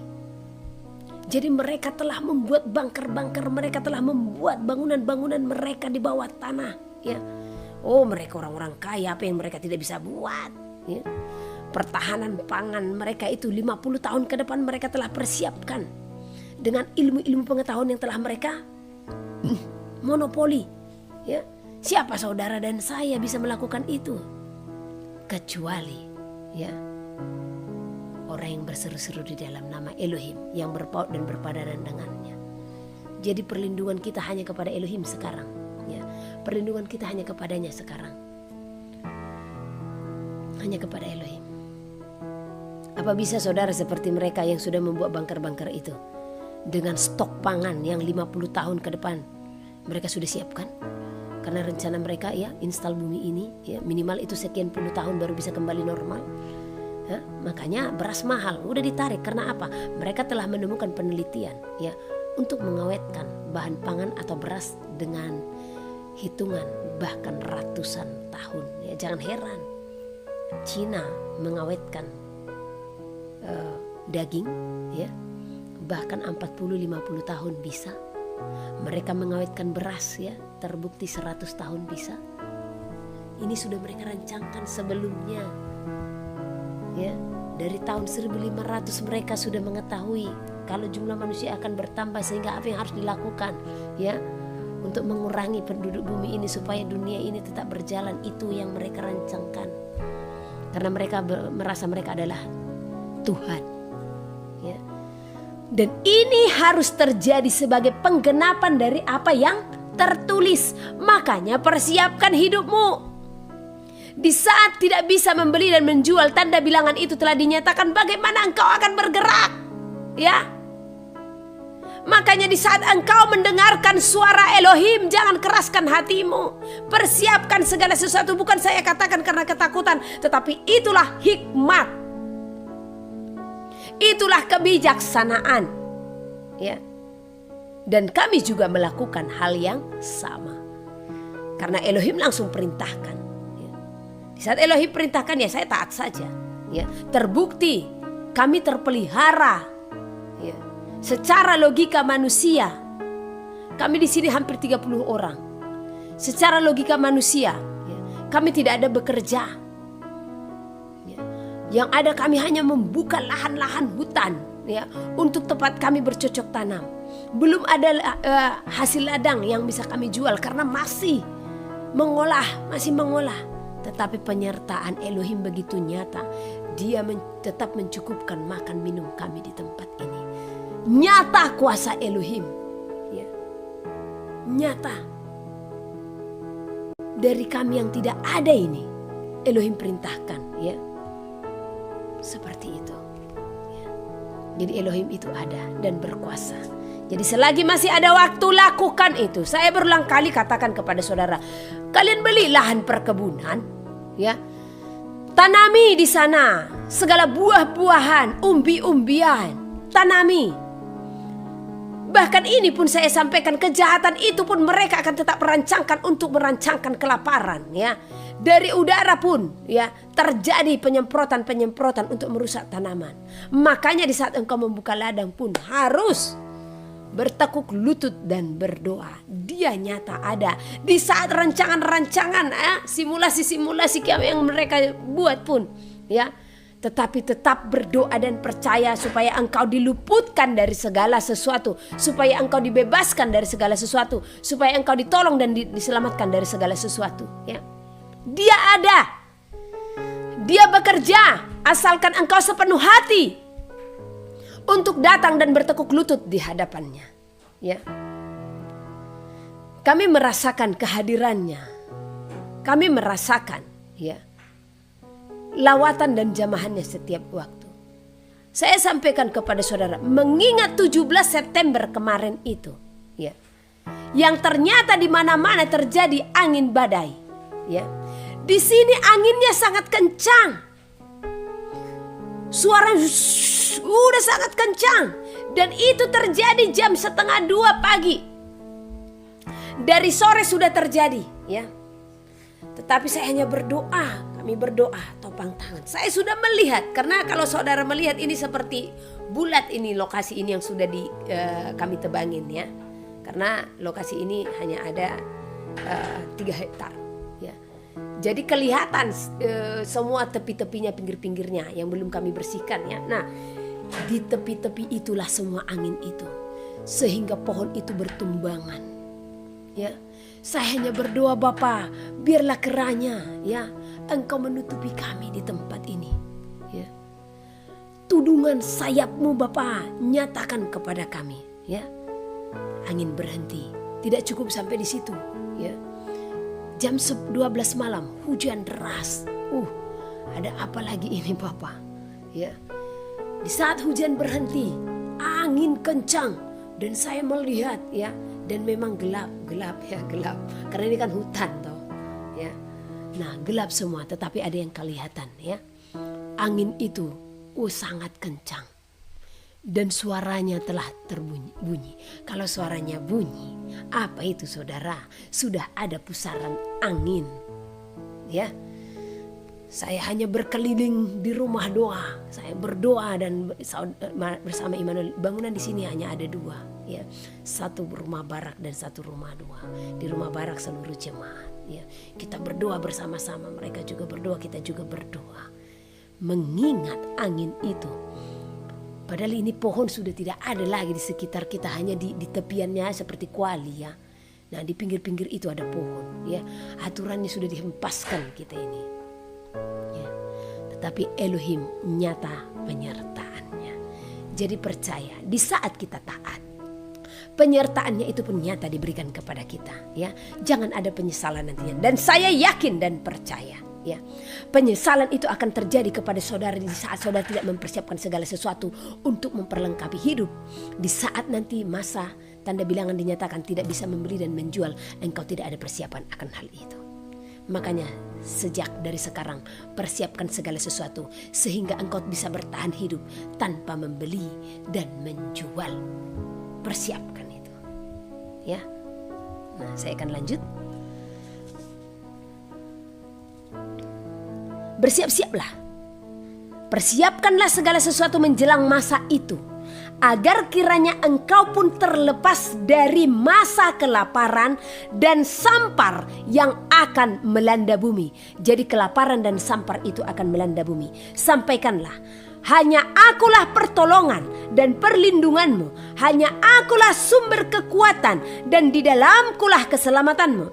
Jadi mereka telah membuat bunker-bunker, mereka telah membuat bangunan-bangunan mereka di bawah tanah, ya. Oh, mereka orang-orang kaya, apa yang mereka tidak bisa buat, ya. Pertahanan pangan mereka itu 50 tahun ke depan mereka telah persiapkan dengan ilmu-ilmu pengetahuan yang telah mereka monopoli, ya. Siapa saudara dan saya bisa melakukan itu? Kecuali, ya, orang yang berseru-seru di dalam nama Elohim, yang berpaut dan berpadanan dengannya. Jadi perlindungan kita hanya kepada Elohim sekarang, ya. Perlindungan kita hanya kepadanya sekarang. Hanya kepada Elohim. Apa bisa saudara seperti mereka yang sudah membuat bunker-bunker itu dengan stok pangan yang 50 tahun ke depan mereka sudah siapkan? Karena rencana mereka, ya, install bumi ini, ya, minimal itu sekian puluh tahun baru bisa kembali normal. Ya, makanya beras mahal, udah ditarik. Karena apa? Mereka telah menemukan penelitian, ya, untuk mengawetkan bahan pangan atau beras dengan hitungan bahkan ratusan tahun, ya. Jangan heran, Cina mengawetkan daging, ya, bahkan 40-50 tahun bisa. Mereka mengawetkan beras, ya, terbukti 100 tahun bisa. Ini sudah mereka rancangkan sebelumnya, ya. Dari tahun 1500 mereka sudah mengetahui kalau jumlah manusia akan bertambah, sehingga apa yang harus dilakukan, ya, untuk mengurangi penduduk bumi ini supaya dunia ini tetap berjalan. Itu yang mereka rancangkan, karena mereka merasa mereka adalah Tuhan, ya. Dan ini harus terjadi sebagai penggenapan dari apa yang tertulis. Makanya persiapkan hidupmu. Di saat tidak bisa membeli dan menjual, tanda bilangan itu telah dinyatakan, bagaimana engkau akan bergerak, ya? Makanya di saat engkau mendengarkan suara Elohim, jangan keraskan hatimu. Persiapkan segala sesuatu. Bukan saya katakan karena ketakutan, tetapi itulah hikmat, itulah kebijaksanaan, ya. Dan kami juga melakukan hal yang sama, karena Elohim langsung perintahkan. Di saat Elohim perintahkan, ya saya taat saja, ya. Terbukti kami terpelihara, ya. Secara logika manusia, kami di sini hampir 30 orang. Secara logika manusia, ya, kami tidak ada bekerja, ya. Yang ada kami hanya membuka lahan-lahan hutan, ya, untuk tempat kami bercocok tanam. Belum ada hasil ladang yang bisa kami jual karena masih mengolah. Tetapi penyertaan Elohim begitu nyata. Dia tetap mencukupkan makan minum kami di tempat ini. Nyata kuasa Elohim, ya. Nyata. Dari kami yang tidak ada ini, Elohim perintahkan, ya. Seperti itu, ya. Jadi Elohim itu ada dan berkuasa. Jadi selagi masih ada waktu, lakukan itu. Saya berulang kali katakan kepada saudara, kalian beli lahan perkebunan, ya, tanami di sana segala buah-buahan, umbi-umbian, tanami. Bahkan ini pun saya sampaikan, kejahatan itu pun mereka akan tetap merancangkan untuk merancangkan kelaparan, ya. Dari udara pun, ya, terjadi penyemprotan untuk merusak tanaman. Makanya di saat engkau membuka ladang pun harus bertekuk lutut dan berdoa. Dia nyata ada. Di saat rancangan-rancangan, simulasi-simulasi yang mereka buat pun, ya, tetapi tetap berdoa dan percaya supaya engkau diluputkan dari segala sesuatu, supaya engkau dibebaskan dari segala sesuatu, supaya engkau ditolong dan diselamatkan dari segala sesuatu, ya. Dia ada. Dia bekerja asalkan engkau sepenuh hati untuk datang dan bertekuk lutut di hadapannya, ya. Kami merasakan kehadirannya. Kami merasakan, ya, lawatan dan jamahannya setiap waktu. Saya sampaikan kepada saudara, mengingat 17 September kemarin itu, ya, yang ternyata di mana-mana terjadi angin badai, ya. Di sini anginnya sangat kencang. Suara udah sangat kencang. Dan itu terjadi jam 1:30 pagi. Dari sore sudah terjadi, ya. Tetapi saya hanya berdoa. Kami berdoa, topang tangan. Saya sudah melihat. Karena kalau saudara melihat ini seperti bulat, ini lokasi ini yang sudah kami tebangin, ya. Karena lokasi ini hanya ada 3 hektar, ya. Jadi kelihatan semua tepi-tepinya, pinggir-pinggirnya yang belum kami bersihkan, ya. Nah, di tepi-tepi itulah semua angin itu, sehingga pohon itu bertumbangan, ya. Saya hanya berdoa, Bapa, biarlah keranya, ya, Engkau menutupi kami di tempat ini, ya. Tudungan sayapmu, Bapa, nyatakan kepada kami, ya. Angin berhenti. Tidak cukup sampai di situ, ya. Jam 12 malam hujan deras. Ada apa lagi ini, Bapak? Ya. Di saat hujan berhenti, angin kencang dan saya melihat, ya, dan memang gelap, ya, gelap. Karena ini kan hutan toh, ya. Nah, gelap semua, tetapi ada yang kelihatan, ya. Angin itu sangat kencang. Dan suaranya telah terbunyi. Kalau suaranya bunyi, apa itu, saudara? Sudah ada pusaran angin, ya. Saya hanya berkeliling di rumah doa. Saya berdoa dan bersama Immanuel. Bangunan di sini hanya ada 2, ya. Satu rumah barak dan satu rumah doa. Di rumah barak seluruh jemaat, ya. Kita berdoa bersama-sama. Mereka juga berdoa, kita juga berdoa. Mengingat angin itu. Padahal ini pohon sudah tidak ada lagi di sekitar kita, hanya di tepiannya seperti kuali, ya. Nah, di pinggir-pinggir itu ada pohon, ya. Aturannya sudah dihempaskan kita ini. Tapi Elohim nyata penyertaannya. Jadi percaya di saat kita taat, penyertaannya itu pun nyata diberikan kepada kita, ya. Jangan ada penyesalan nantinya. Dan saya yakin dan percaya, ya, penyesalan itu akan terjadi kepada saudara di saat saudara tidak mempersiapkan segala sesuatu untuk memperlengkapi hidup. Di saat nanti masa tanda bilangan dinyatakan tidak bisa membeli dan menjual, engkau tidak ada persiapan akan hal itu. Makanya sejak dari sekarang persiapkan segala sesuatu sehingga engkau bisa bertahan hidup tanpa membeli dan menjual. Persiapkan itu, ya. Nah, saya akan lanjut. Bersiap-siaplah. Persiapkanlah segala sesuatu menjelang masa itu, agar kiranya engkau pun terlepas dari masa kelaparan dan sampar yang akan melanda bumi. Jadi kelaparan dan sampar itu akan melanda bumi. Sampaikanlah, hanya akulah pertolongan dan perlindunganmu. Hanya akulah sumber kekuatan dan di dalamkulah keselamatanmu.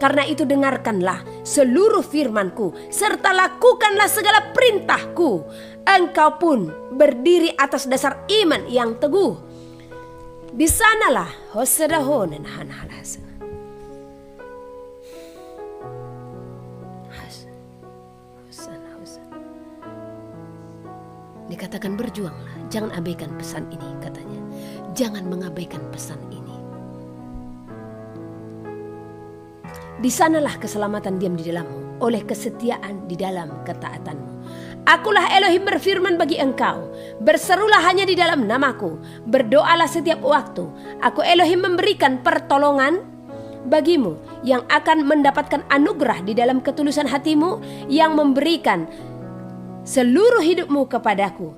Karena itu dengarkanlah seluruh firmanku serta lakukanlah segala perintahku. Engkau pun berdiri atas dasar iman yang teguh. Di sanalah hosedahonen hanhalasan. Dikatakan berjuanglah, jangan abaikan pesan ini katanya. Jangan mengabaikan pesan ini. Di sanalah keselamatan diam di dalammu, oleh kesetiaan di dalam ketaatanmu. Akulah Elohim berfirman bagi engkau, berserulah hanya di dalam namaku, berdoalah setiap waktu. Aku Elohim memberikan pertolongan bagimu, yang akan mendapatkan anugerah di dalam ketulusan hatimu, yang memberikan seluruh hidupmu kepadaku.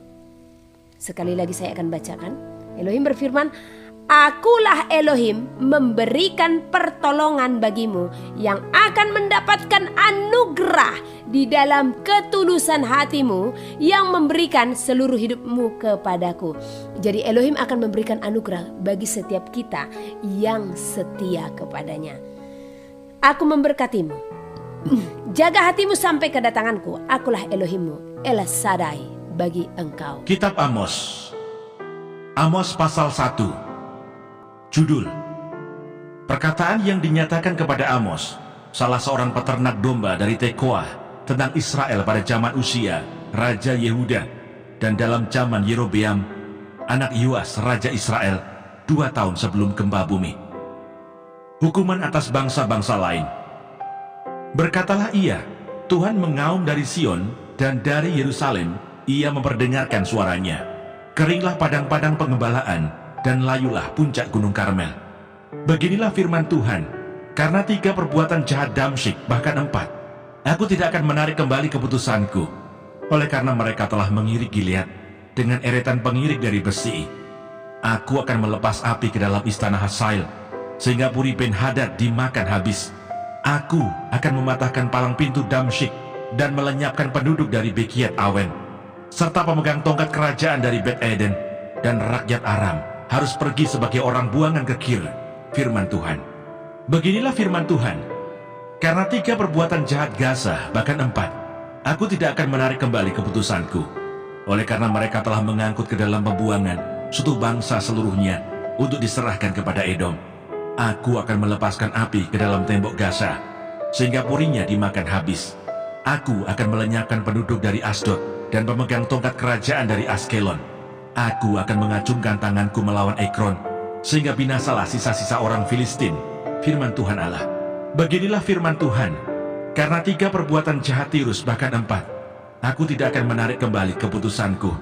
Sekali lagi saya akan bacakan. Elohim berfirman, akulah Elohim memberikan pertolongan bagimu, yang akan mendapatkan anugerah di dalam ketulusan hatimu, yang memberikan seluruh hidupmu kepadaku. Jadi Elohim akan memberikan anugerah bagi setiap kita yang setia kepadanya. Aku memberkatimu. Jaga hatimu sampai kedatanganku. Akulah Elohimmu, El Shaddai bagi engkau. Kitab Amos. Amos pasal 1. Judul: perkataan yang dinyatakan kepada Amos, salah seorang peternak domba dari Tekoa, tentang Israel pada zaman Usia, Raja Yehuda, dan dalam zaman Yerobeam, anak Yoas, Raja Israel, 2 tahun sebelum gempa bumi. Hukuman atas bangsa-bangsa lain. Berkatalah ia, Tuhan mengaum dari Sion, dan dari Yerusalem ia memperdengarkan suaranya. Keringlah padang-padang pengembalaan, dan layulah puncak gunung Karmel. Beginilah firman Tuhan, karena 3 perbuatan jahat Damsyik, bahkan 4, aku tidak akan menarik kembali keputusanku, oleh karena mereka telah mengirik Gilead dengan eretan pengirik dari besi. Aku akan melepas api ke dalam istana Hasael, sehingga Puri Ben Hadad dimakan habis. Aku akan mematahkan palang pintu Damsyik, dan melenyapkan penduduk dari Bekiat Awen, serta pemegang tongkat kerajaan dari Bet Eden, dan rakyat Aram harus pergi sebagai orang buangan ke Kir. Firman Tuhan. Beginilah firman Tuhan, karena 3 perbuatan jahat Gaza, bahkan 4, aku tidak akan menarik kembali keputusanku, oleh karena mereka telah mengangkut ke dalam pembuangan suatu bangsa seluruhnya untuk diserahkan kepada Edom. Aku akan melepaskan api ke dalam tembok Gaza, sehingga purinya dimakan habis. Aku akan melenyapkan penduduk dari Asdod dan pemegang tongkat kerajaan dari Askelon. Aku akan mengacungkan tanganku melawan Ekron, sehingga binasalah sisa-sisa orang Filistin. Firman Tuhan Allah. Beginilah firman Tuhan, karena 3 perbuatan jahat Tirus, bahkan 4, aku tidak akan menarik kembali keputusanku,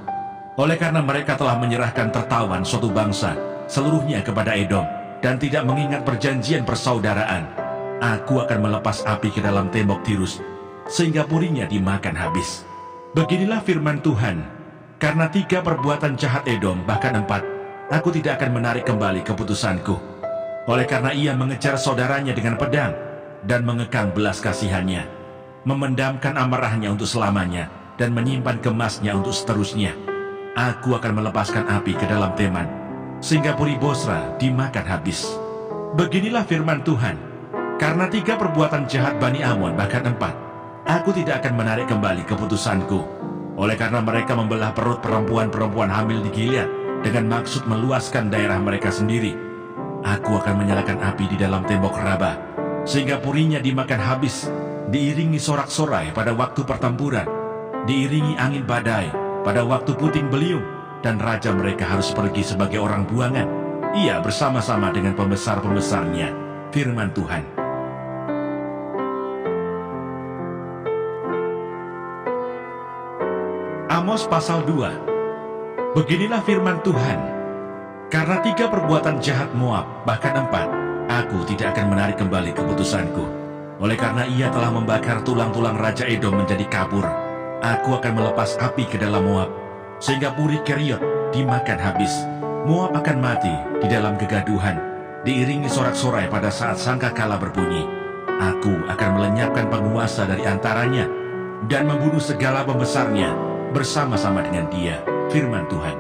oleh karena mereka telah menyerahkan tertawan suatu bangsa seluruhnya kepada Edom, dan tidak mengingat perjanjian persaudaraan. Aku akan melepas api ke dalam tembok Tirus, sehingga purinya dimakan habis. Beginilah firman Tuhan, karena 3 perbuatan jahat Edom, bahkan 4, aku tidak akan menarik kembali keputusanku. Oleh karena ia mengejar saudaranya dengan pedang, dan mengekang belas kasihannya, memendamkan amarahnya untuk selamanya, dan menyimpan kemasnya untuk seterusnya. Aku akan melepaskan api ke dalam Teman, sehingga puri Bosra dimakan habis. Beginilah firman Tuhan, karena 3 perbuatan jahat Bani Amon, bahkan 4, aku tidak akan menarik kembali keputusanku. Oleh karena mereka membelah perut perempuan-perempuan hamil di Gilead dengan maksud meluaskan daerah mereka sendiri, aku akan menyalakan api di dalam tembok Rabah, sehingga purinya dimakan habis, diiringi sorak-sorai pada waktu pertempuran, diiringi angin badai pada waktu puting beliung, dan raja mereka harus pergi sebagai orang buangan, ia bersama-sama dengan pembesar-pembesarnya. Firman Tuhan. Amos pasal 2. Beginilah firman Tuhan, karena 3 perbuatan jahat Moab, bahkan 4, aku tidak akan menarik kembali keputusanku. Oleh karena ia telah membakar tulang-tulang Raja Edom menjadi kabur, aku akan melepas api ke dalam Moab, sehingga puri Keriot dimakan habis. Moab akan mati di dalam kegaduhan, diiringi sorak-sorai pada saat sangkakala berbunyi. Aku akan melenyapkan penguasa dari antaranya, dan membunuh segala pembesarnya bersama-sama dengan dia. Firman Tuhan.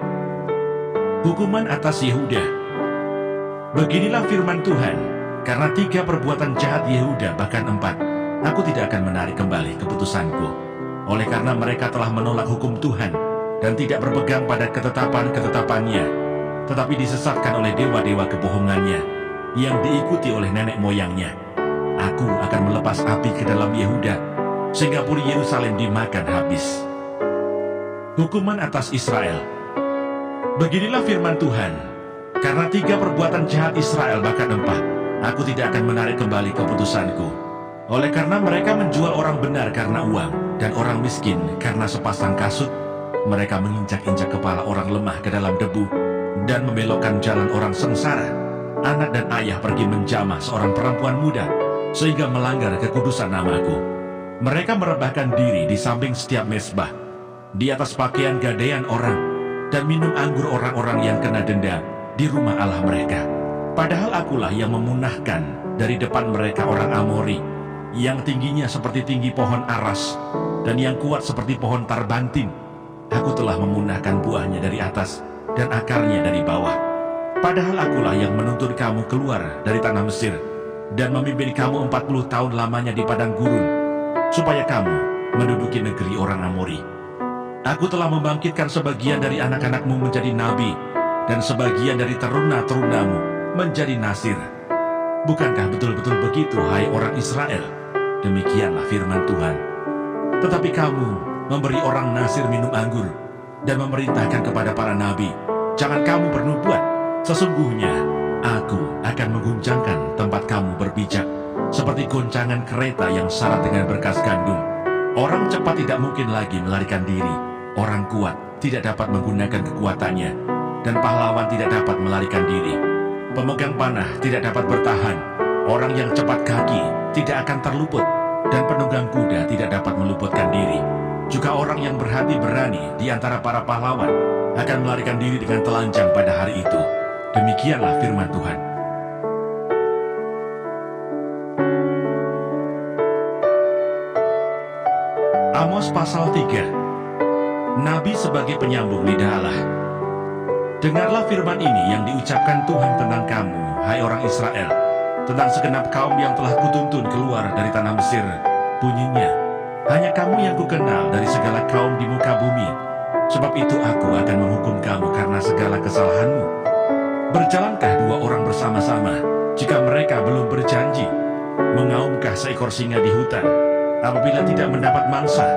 Hukuman atas Yehuda. Beginilah firman Tuhan, karena 3 perbuatan jahat Yehuda, bahkan 4, aku tidak akan menarik kembali keputusanku. Oleh karena mereka telah menolak hukum Tuhan, dan tidak berpegang pada ketetapan-ketetapannya, tetapi disesatkan oleh dewa-dewa kebohongannya, yang diikuti oleh nenek moyangnya. Aku akan melepas api ke dalam Yehuda, sehingga puri Yerusalem dimakan habis. Hukuman atas Israel. Beginilah firman Tuhan, karena 3 perbuatan jahat Israel, bahkan 4, aku tidak akan menarik kembali keputusanku. Oleh karena mereka menjual orang benar karena uang, dan orang miskin karena sepasang kasut, mereka menginjak-injak kepala orang lemah ke dalam debu, dan membelokkan jalan orang sengsara. Anak dan ayah pergi menjamah seorang perempuan muda, sehingga melanggar kekudusan namaku. Mereka merebahkan diri di samping setiap mezbah, di atas pakaian gadaian orang, dan minum anggur orang-orang yang kena denda di rumah Allah mereka. Padahal akulah yang memunahkan dari depan mereka orang Amori, yang tingginya seperti tinggi pohon aras, dan yang kuat seperti pohon tarbantin. Aku telah memunahkan buahnya dari atas, dan akarnya dari bawah. Padahal akulah yang menuntun kamu keluar dari tanah Mesir, dan memimpin kamu 40 tahun lamanya di padang gurun, supaya kamu menduduki negeri orang Amori. Aku telah membangkitkan sebagian dari anak-anakmu menjadi nabi, dan sebagian dari teruna-terunamu menjadi nasir. Bukankah betul-betul begitu, hai orang Israel? Demikianlah firman Tuhan. Tetapi kamu memberi orang nasir minum anggur, dan memerintahkan kepada para nabi, jangan kamu bernubuat. Sesungguhnya aku akan mengguncangkan tempat kamu berpijak, seperti goncangan kereta yang syarat dengan berkas gandum. Orang cepat tidak mungkin lagi melarikan diri, orang kuat tidak dapat menggunakan kekuatannya, dan pahlawan tidak dapat melarikan diri. Pemegang panah tidak dapat bertahan, orang yang cepat kaki tidak akan terluput, dan penunggang kuda tidak dapat meluputkan diri. Juga orang yang berhati berani di antara para pahlawan akan melarikan diri dengan telanjang pada hari itu. Demikianlah firman Tuhan. Amos pasal 3. Nabi sebagai penyambung lidah Allah. Dengarlah firman ini yang diucapkan Tuhan tentang kamu, hai orang Israel, tentang segenap kaum yang telah kutuntun keluar dari tanah Mesir. Bunyinya, hanya kamu yang kukenal dari segala kaum di muka bumi. Sebab itu aku akan menghukum kamu karena segala kesalahanmu. Berjalankah 2 orang bersama-sama jika mereka belum berjanji? Mengaumkah seekor singa di hutan apabila tidak mendapat mangsa?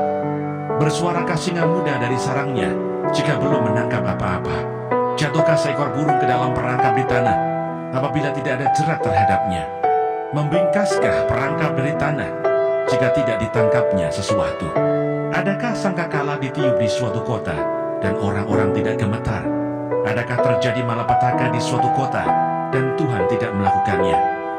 Bersuarakah singa muda dari sarangnya jika belum menangkap apa-apa? Jatuhkah seekor burung ke dalam perangkap di tanah apabila tidak ada jerat terhadapnya? Membingkaskah perangkap dari tanah jika tidak ditangkapnya sesuatu? Adakah sangkakala ditiup di suatu kota dan orang-orang tidak gemetar? Adakah terjadi malapetaka di suatu kota dan Tuhan tidak melakukannya?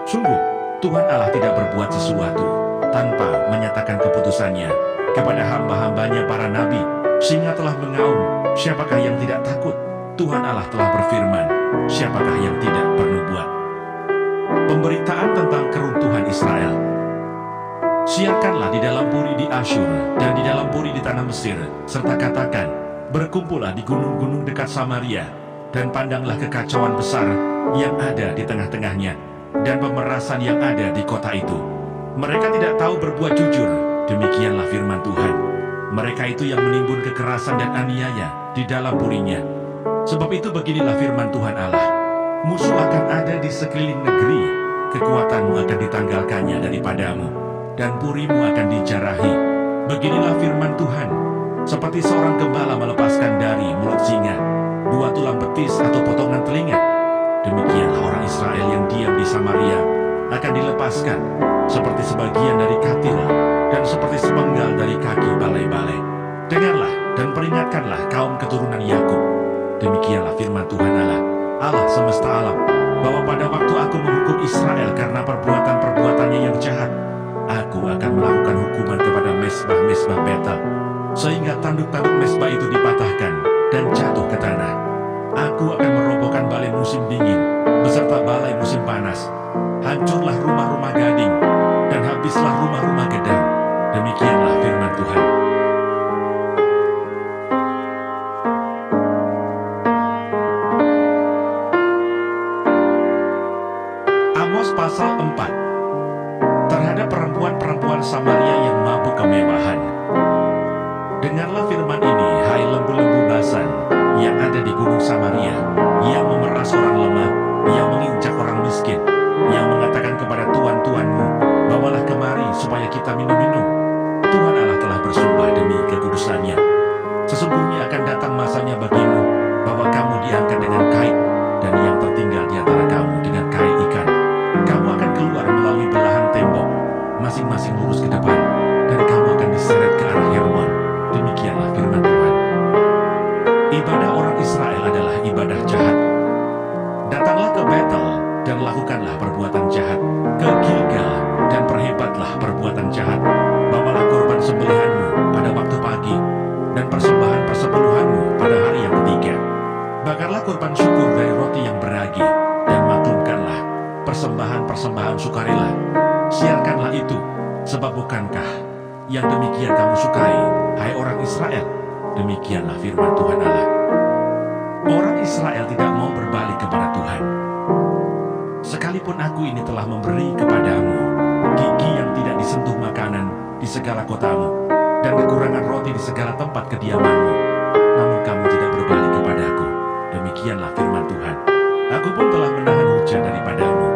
Sungguh, Tuhan Allah tidak berbuat sesuatu, tanpa menyatakan keputusannya kepada hamba-hambanya para nabi, sehingga telah mengaum, siapakah yang tidak takut? Tuhan Allah telah berfirman, siapakah yang tidak bernubuat? Pemberitaan tentang keruntuhan Israel. Siarkanlah di dalam puri di Asyur dan di dalam puri di tanah Mesir, serta katakan, berkumpullah di gunung-gunung dekat Samaria, dan pandanglah kekacauan besar yang ada di tengah-tengahnya, dan pemerasan yang ada di kota itu. Mereka tidak tahu berbuat jujur, demikianlah firman Tuhan. Mereka itu yang menimbun kekerasan dan aniaya di dalam purinya. Sebab itu beginilah firman Tuhan Allah, musuh akan ada di sekeliling negeri, kekuatanmu akan ditanggalkannya daripadamu, dan purimu akan dijarahi. Beginilah firman Tuhan, seperti seorang gembala melepaskan dari mulut singa 2 tulang betis atau potongan telinga, demikianlah orang Israel yang diam di Samaria akan dilepaskan, seperti sebagian dari katil, dan seperti sepenggal dari kaki balai-balai. Dengarlah dan peringatkanlah kaum keturunan Yakub, demikianlah firman Tuhan Allah, Allah semesta alam, bahwa pada waktu aku menghukum Israel karena perbuatan-perbuatannya yang jahat, aku akan melakukan hukuman kepada mesbah-mesbah Betel, sehingga tanduk-tanduk mesbah itu dipatahkan dan jatuh ke tanah. Aku akan merobohkan balai musim dingin beserta balai musim panas. Hancurlah rumah-rumah gading dan habislah rumah-rumah gedang. Demikianlah firman Tuhan. Amos pasal 4. Terhadap perempuan-perempuan Samaria yang mabuk kemewahan. Dengarlah firman ini, hai lembu-lembu Basan yang ada di gunung Samaria, yang memeras orang lemah, yang menginjak orang miskin, yang mengatakan kepada tuan-tuanmu, bawalah kemari supaya kita minum-minum. Tuhan Allah telah bersumpah demi kekudusannya, sesungguhnya akan datang masanya bagimu, bahwa kamu diangkat dengan kait, dan yang tertinggal di antara kamu dengan kait ikan. Kamu akan keluar melalui belahan tembok, masing-masing lurus ke depan, dan kamu akan diseret ke arah Hermon. Demikianlah firman Tuhan. Ibadah orang Israel adalah ibadah jahat. Datanglah ke Betel dan lakukanlah perbuatan jahat, ke Gilgal dan perhebatlah perbuatan jahat. Bawalah korban sembelihanmu pada waktu pagi, dan persembahan persepuluhanmu pada hari yang ketiga. Bakarlah korban syukur dari roti yang beragi, dan maklumkanlah persembahan-persembahan sukarela. Siarkanlah itu, sebab bukankah yang demikian kamu sukai, hai orang Israel? Demikianlah firman Tuhan Allah. Orang Israel tidak mau berbalik kepada Tuhan. Sekalipun aku ini telah memberi kepadamu gigi yang tidak disentuh makanan di segala kotamu, dan kekurangan roti di segala tempat kediamanmu, namun kamu tidak berbalik kepadaku. Demikianlah firman Tuhan. Aku pun telah menahan hujan daripadamu.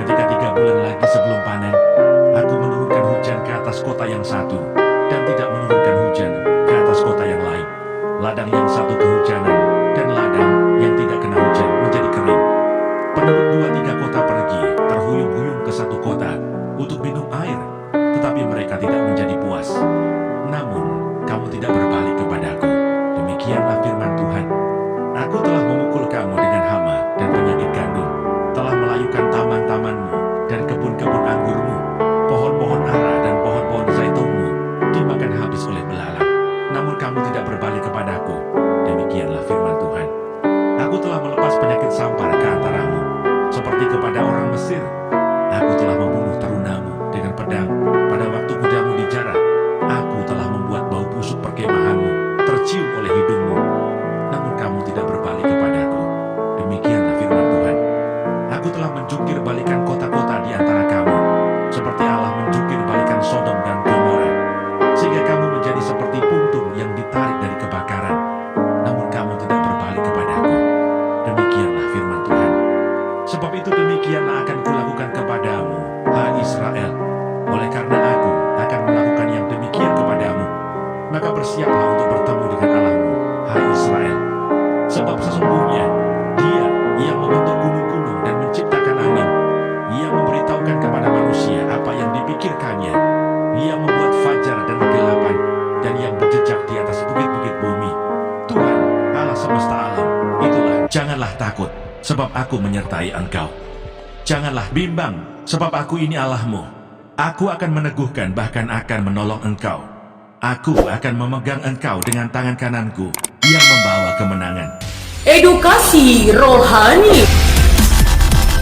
Ketika 3 bulan lagi sebelum panen, aku menurunkan hujan ke atas kota yang satu, dan tidak menurunkan hujan ke atas kota yang lain. Ladang yang satu kehujanan, dan ladang yang tidak kena hujan menjadi kering. Penduduk 2-3 kota pergi terhuyung-huyung ke satu kota untuk minum air, tetapi mereka tidak menjadi puas. Namun kamu tidak berbalik kepadaku. Demikianlah firman Tuhan. Aku telah memukul kamu dengan hama dan penyakit gandum, telah melayukan taman-tamanmu dan kebun-kebun anggurmu, pohon-pohon ara dan pohon-pohon zaitunmu dimakan habis oleh belalang. Namun kamu tidak berbalik kepadaku. Demikianlah firman Tuhan. Aku telah melepas penyakit sampar ke antaramu, seperti kepada orang Mesir. Aku telah membunuh terunamu dengan pedang pada waktu kudamu dijarah. Aku telah membuat bau busuk perkemahanmu tercium oleh hidungmu. Namun kamu tidak berbalik kepadaku. Demikianlah firman Tuhan. Aku telah menjungkir balikan kota-kota di antara kamu, seperti Allah menjungkir balikan Sodom dan Gomora, sehingga kamu menjadi seperti puntung yang ditarik dari kebakaran. Namun kamu tidak berbalik kepadaku. Demikianlah firman Tuhan. Sebab itu demikianlah akan kulakukan kepadamu, hai Israel. Oleh karena aku akan melakukan yang demikian kepadamu, maka bersiaplah untuk bertemu dengan Allahmu, hai Israel. Sebab sesungguhnya Dia yang membentuk gunung-gunung dan menciptakan angin, Ia memberitahukan kepada manusia apa yang dipikirkannya. Ia membuat fajar dan kegelapan, dan yang berjejak di atas bukit-bukit bumi. Tuhan, Allah semesta alam, itulah. Janganlah takut, sebab aku menyertai engkau. Janganlah bimbang, sebab aku ini Allahmu. Aku akan meneguhkan bahkan akan menolong engkau. Aku akan memegang engkau dengan tangan kananku yang membawa kemenangan. Edukasi rohani.